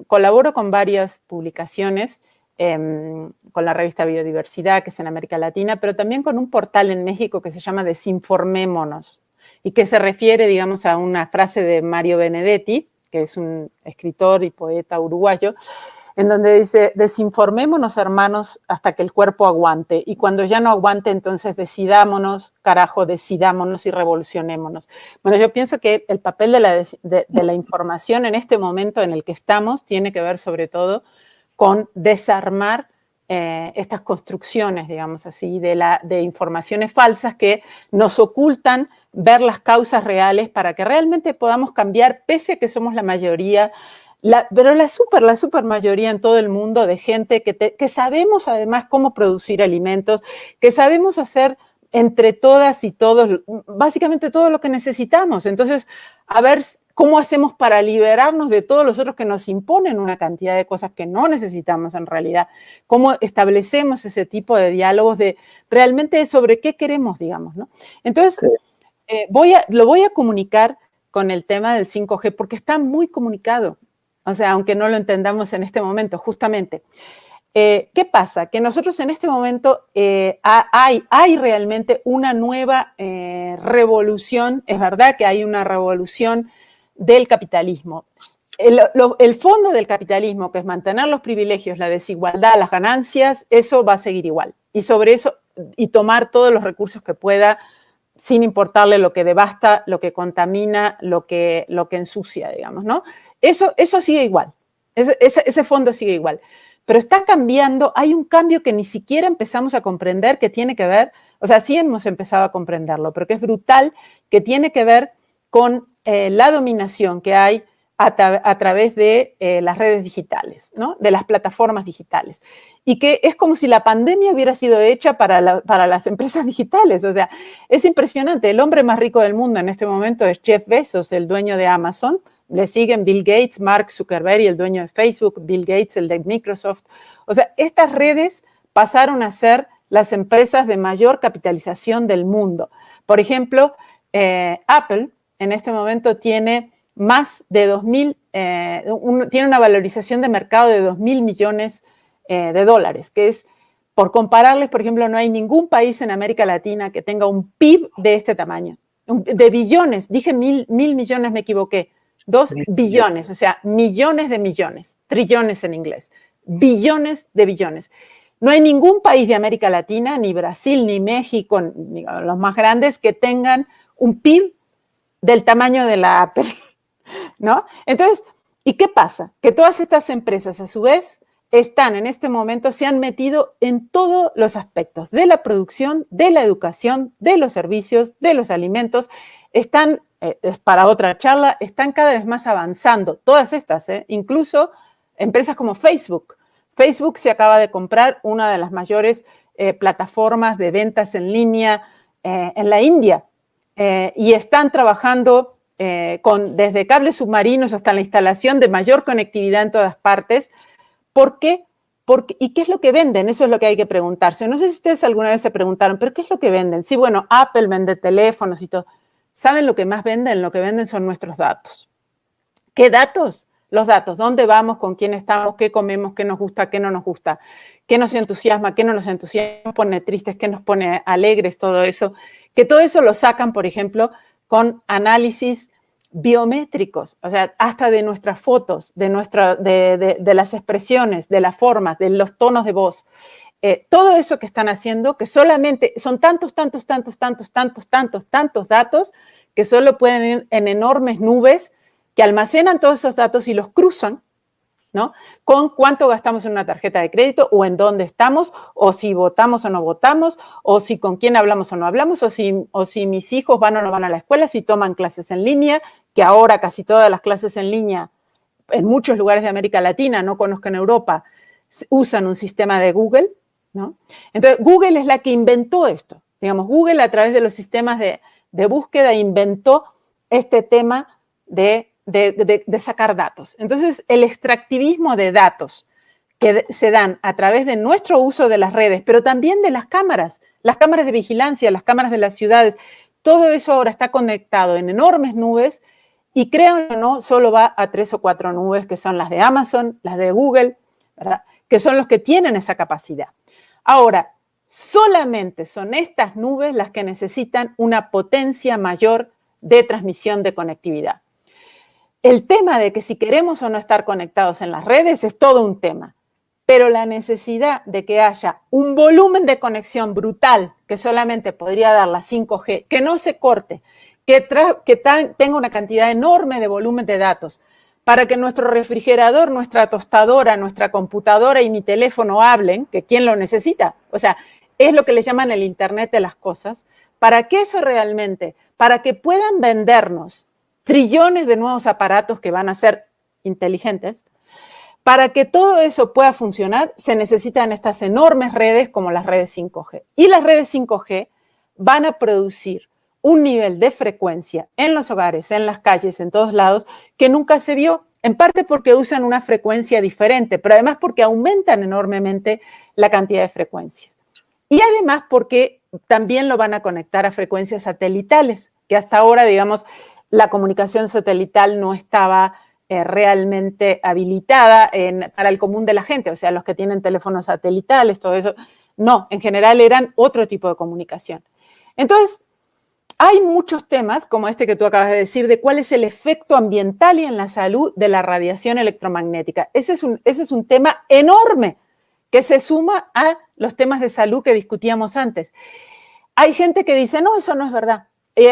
colaboro con varias publicaciones, con la revista Biodiversidad, que es en América Latina, pero también con un portal en México que se llama Desinformémonos, y que se refiere, digamos, a una frase de Mario Benedetti, que es un escritor y poeta uruguayo, en donde dice, desinformémonos, hermanos, hasta que el cuerpo aguante. Y cuando ya no aguante, entonces decidámonos, carajo, decidámonos y revolucionémonos. Bueno, yo pienso que el papel de la información en este momento en el que estamos tiene que ver sobre todo con desarmar estas construcciones, digamos así, de informaciones falsas que nos ocultan ver las causas reales para que realmente podamos cambiar, pese a que somos la mayoría, pero la super mayoría en todo el mundo de gente que sabemos además cómo producir alimentos, que sabemos hacer entre todas y todos, básicamente todo lo que necesitamos. Entonces, a ver cómo hacemos para liberarnos de todos los otros que nos imponen una cantidad de cosas que no necesitamos en realidad. Cómo establecemos ese tipo de diálogos de realmente sobre qué queremos, digamos, ¿no? Entonces, lo voy a comunicar con el tema del 5G porque está muy comunicado. O sea, aunque no lo entendamos en este momento, justamente. ¿Qué pasa? Que nosotros en este momento hay realmente una nueva revolución. Es verdad que hay una revolución del capitalismo. El fondo del capitalismo, que es mantener los privilegios, la desigualdad, las ganancias, eso va a seguir igual. Y sobre eso, y tomar todos los recursos que pueda, sin importarle lo que devasta, lo que contamina, lo que ensucia, digamos, ¿no? Eso sigue igual. Ese fondo sigue igual. Pero está cambiando, hay un cambio que ni siquiera empezamos a comprender que tiene que ver, o sea, sí hemos empezado a comprenderlo, pero que es brutal, que tiene que ver con la dominación que hay a través de las redes digitales, ¿no? De las plataformas digitales. Y que es como si la pandemia hubiera sido hecha para las empresas digitales. O sea, es impresionante. El hombre más rico del mundo en este momento es Jeff Bezos, el dueño de Amazon. Le siguen Bill Gates, Mark Zuckerberg, el dueño de Facebook, Bill Gates, el de Microsoft. O sea, estas redes pasaron a ser las empresas de mayor capitalización del mundo. Por ejemplo, Apple en este momento tiene más de tiene una valorización de mercado de 2.000 millones de dólares, que es, por compararles, por ejemplo, no hay ningún país en América Latina que tenga un PIB de este tamaño, de billones, dije mil millones, me equivoqué, 2 billones, o sea, millones de millones, trillones en inglés, billones de billones. No hay ningún país de América Latina, ni Brasil, ni México, ni los más grandes, que tengan un PIB del tamaño de la Apple, ¿no? Entonces, ¿y qué pasa? Que todas estas empresas, a su vez, están en este momento, se han metido en todos los aspectos de la producción, de la educación, de los servicios, de los alimentos. Están, es para otra charla, están cada vez más avanzando, todas estas, incluso empresas como Facebook. Facebook se acaba de comprar una de las mayores plataformas de ventas en línea en la India y están trabajando desde cables submarinos hasta la instalación de mayor conectividad en todas partes. ¿Por qué? ¿Y qué es lo que venden? Eso es lo que hay que preguntarse. No sé si ustedes alguna vez se preguntaron, ¿pero qué es lo que venden? Sí, bueno, Apple vende teléfonos y todo. ¿Saben lo que más venden? Lo que venden son nuestros datos. ¿Qué datos? Los datos. ¿Dónde vamos? ¿Con quién estamos? ¿Qué comemos? ¿Qué nos gusta? ¿Qué no nos gusta? ¿Qué nos entusiasma? ¿Qué no nos entusiasma? ¿Qué nos pone tristes? ¿Qué nos pone alegres? Todo eso. Que todo eso lo sacan, por ejemplo, con análisis biométricos, o sea, hasta de nuestras fotos, de las expresiones, de las formas, de los tonos de voz. Todo eso que están haciendo, que solamente son tantos datos que solo pueden ir en enormes nubes que almacenan todos esos datos y los cruzan, ¿no? Con cuánto gastamos en una tarjeta de crédito o en dónde estamos, o si votamos o no votamos, o si con quién hablamos o no hablamos, o si mis hijos van o no van a la escuela, si toman clases en línea, que ahora casi todas las clases en línea en muchos lugares de América Latina, no conozco en Europa, usan un sistema de Google, ¿no? Entonces, Google es la que inventó esto. Digamos, Google a través de los sistemas de búsqueda inventó este tema de sacar datos. Entonces, el extractivismo de datos que se dan a través de nuestro uso de las redes, pero también de las cámaras de vigilancia, las cámaras de las ciudades, todo eso ahora está conectado en enormes nubes y, créanlo o no, solo va a 3 o 4 nubes, que son las de Amazon, las de Google, ¿verdad? Que son los que tienen esa capacidad. Ahora, solamente son estas nubes las que necesitan una potencia mayor de transmisión de conectividad. El tema de que si queremos o no estar conectados en las redes es todo un tema, pero la necesidad de que haya un volumen de conexión brutal que solamente podría dar la 5G, que no se corte, que tenga una cantidad enorme de volumen de datos, para que nuestro refrigerador, nuestra tostadora, nuestra computadora y mi teléfono hablen, que quién lo necesita, o sea, es lo que le llaman el Internet de las cosas, para que eso realmente, para que puedan vendernos trillones de nuevos aparatos que van a ser inteligentes, para que todo eso pueda funcionar, se necesitan estas enormes redes como las redes 5G. Y las redes 5G van a producir un nivel de frecuencia en los hogares, en las calles, en todos lados, que nunca se vio, en parte porque usan una frecuencia diferente, pero además porque aumentan enormemente la cantidad de frecuencias. Y además porque también lo van a conectar a frecuencias satelitales, que hasta ahora, digamos, la comunicación satelital no estaba realmente habilitada para el común de la gente, o sea, los que tienen teléfonos satelitales, todo eso. No, en general eran otro tipo de comunicación. Entonces, hay muchos temas, como este que tú acabas de decir, de cuál es el efecto ambiental y en la salud de la radiación electromagnética. Ese es un tema enorme que se suma a los temas de salud que discutíamos antes. Hay gente que dice, no, eso no es verdad.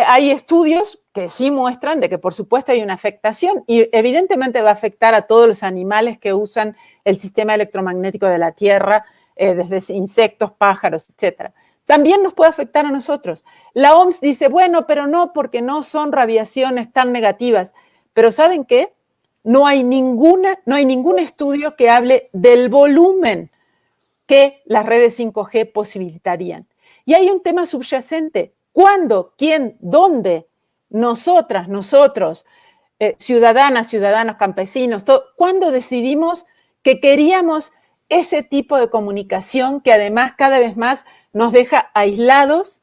Hay estudios que sí muestran de que, por supuesto, hay una afectación y evidentemente va a afectar a todos los animales que usan el sistema electromagnético de la Tierra, desde insectos, pájaros, etcétera. También nos puede afectar a nosotros. La OMS dice, bueno, pero no, porque no son radiaciones tan negativas. Pero ¿saben qué? No hay ningún estudio que hable del volumen que las redes 5G posibilitarían. Y hay un tema subyacente. ¿Cuándo? ¿Quién? ¿Dónde? Nosotros, ciudadanas, ciudadanos, campesinos, ¿cuándo decidimos que queríamos ese tipo de comunicación que además cada vez más nos deja aislados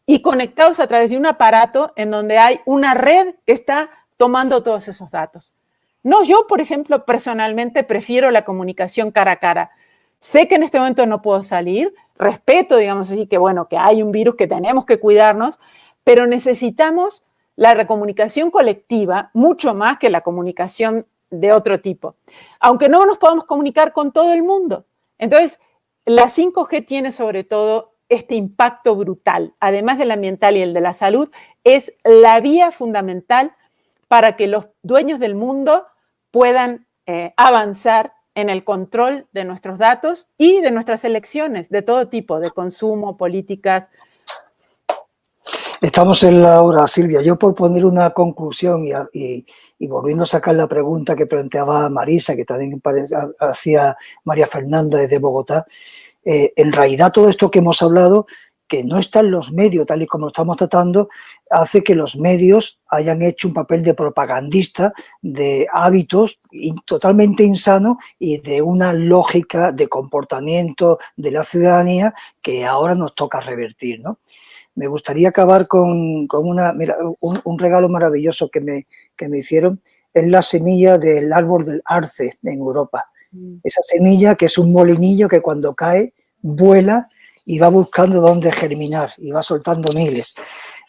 y conectados a través de un aparato en donde hay una red que está tomando todos esos datos? No, yo, por ejemplo, personalmente prefiero la comunicación cara a cara. Sé que en este momento no puedo salir, respeto, digamos así, que bueno, que hay un virus que tenemos que cuidarnos, pero necesitamos la comunicación colectiva mucho más que la comunicación de otro tipo, aunque no nos podamos comunicar con todo el mundo. Entonces, la 5G tiene sobre todo este impacto brutal, además del ambiental y el de la salud, es la vía fundamental para que los dueños del mundo puedan avanzar en el control de nuestros datos y de nuestras elecciones de todo tipo, de consumo, políticas. Estamos en la hora, Silvia. Yo por poner una conclusión y volviendo a sacar la pregunta que planteaba Marisa, que también hacía María Fernanda desde Bogotá, en realidad todo esto que hemos hablado, que no están los medios tal y como estamos tratando, hace que los medios hayan hecho un papel de propagandista de hábitos totalmente insanos y de una lógica de comportamiento de la ciudadanía que ahora nos toca revertir, ¿no? Me gustaría acabar con un regalo maravilloso que me hicieron. Es la semilla del árbol del arce en Europa. Esa semilla que es un molinillo que cuando cae vuela y va buscando dónde germinar y va soltando miles.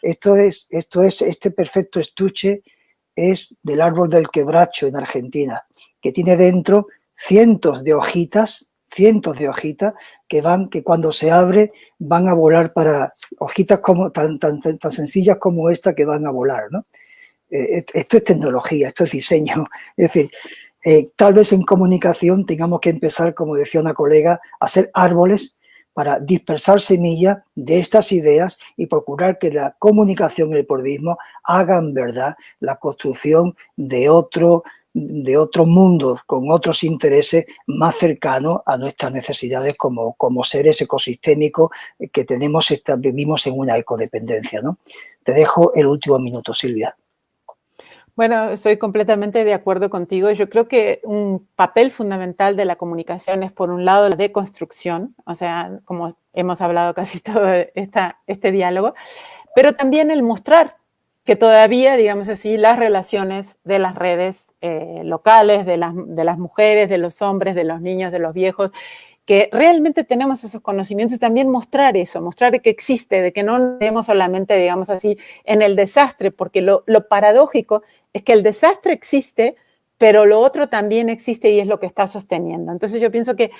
Este perfecto estuche es del árbol del quebracho en Argentina, que tiene dentro cientos de hojitas que cuando se abre van a volar para hojitas como tan sencillas como esta que van a volar, ¿no? Esto es tecnología, esto es diseño. Es decir, tal vez en comunicación tengamos que empezar, como decía una colega, a hacer árboles para dispersar semillas de estas ideas y procurar que la comunicación y el periodismo hagan verdad la construcción de otro mundo con otros intereses más cercanos a nuestras necesidades como seres ecosistémicos que vivimos en una ecodependencia, ¿no? Te dejo el último minuto, Silvia. Bueno, estoy completamente de acuerdo contigo. Yo creo que un papel fundamental de la comunicación es, por un lado, la deconstrucción, o sea, como hemos hablado casi todo este diálogo, pero también el mostrar que todavía, digamos así, las relaciones de las redes locales, de las mujeres, de los hombres, de los niños, de los viejos, que realmente tenemos esos conocimientos y también mostrar eso, mostrar que existe, de que no vemos solamente, digamos así, en el desastre, porque lo paradójico es que el desastre existe, pero lo otro también existe y es lo que está sosteniendo. Entonces yo pienso que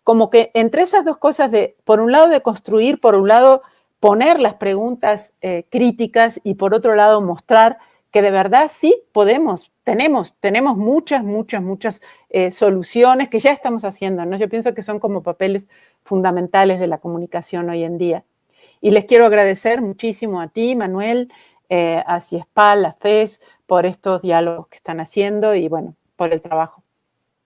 como que entre esas dos cosas de, por un lado, de construir, por un lado, poner las preguntas críticas y por otro lado, mostrar que de verdad sí podemos, tenemos muchas soluciones que ya estamos haciendo, ¿no? Yo pienso que son como papeles fundamentales de la comunicación hoy en día. Y les quiero agradecer muchísimo a ti, Manuel, a CIESPAL, a FES, por estos diálogos que están haciendo y, bueno, por el trabajo.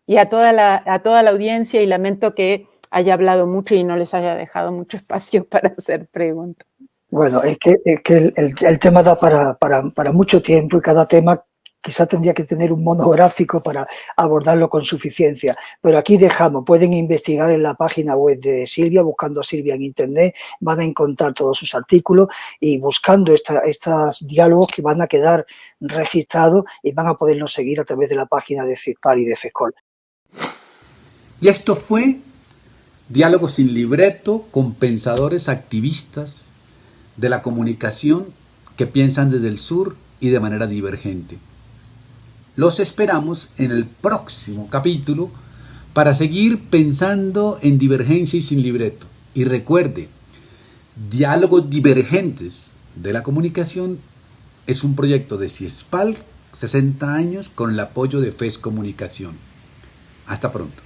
Y a toda la audiencia, y lamento que haya hablado mucho y no les haya dejado mucho espacio para hacer preguntas. Bueno, es que el tema da para mucho tiempo y cada tema quizá tendría que tener un monográfico para abordarlo con suficiencia. Pero aquí dejamos, pueden investigar en la página web de Silvia, buscando a Silvia en internet, van a encontrar todos sus artículos y buscando estos diálogos que van a quedar registrados y van a poderlos seguir a través de la página de CIESPAL y de FESCOL. Y esto fue Diálogos sin libreto con pensadores activistas de la comunicación que piensan desde el sur y de manera divergente. Los esperamos en el próximo capítulo para seguir pensando en divergencia y sin libreto. Y recuerde, Diálogos Divergentes de la Comunicación es un proyecto de CIESPAL, 60 años, con el apoyo de FES Comunicación. Hasta pronto.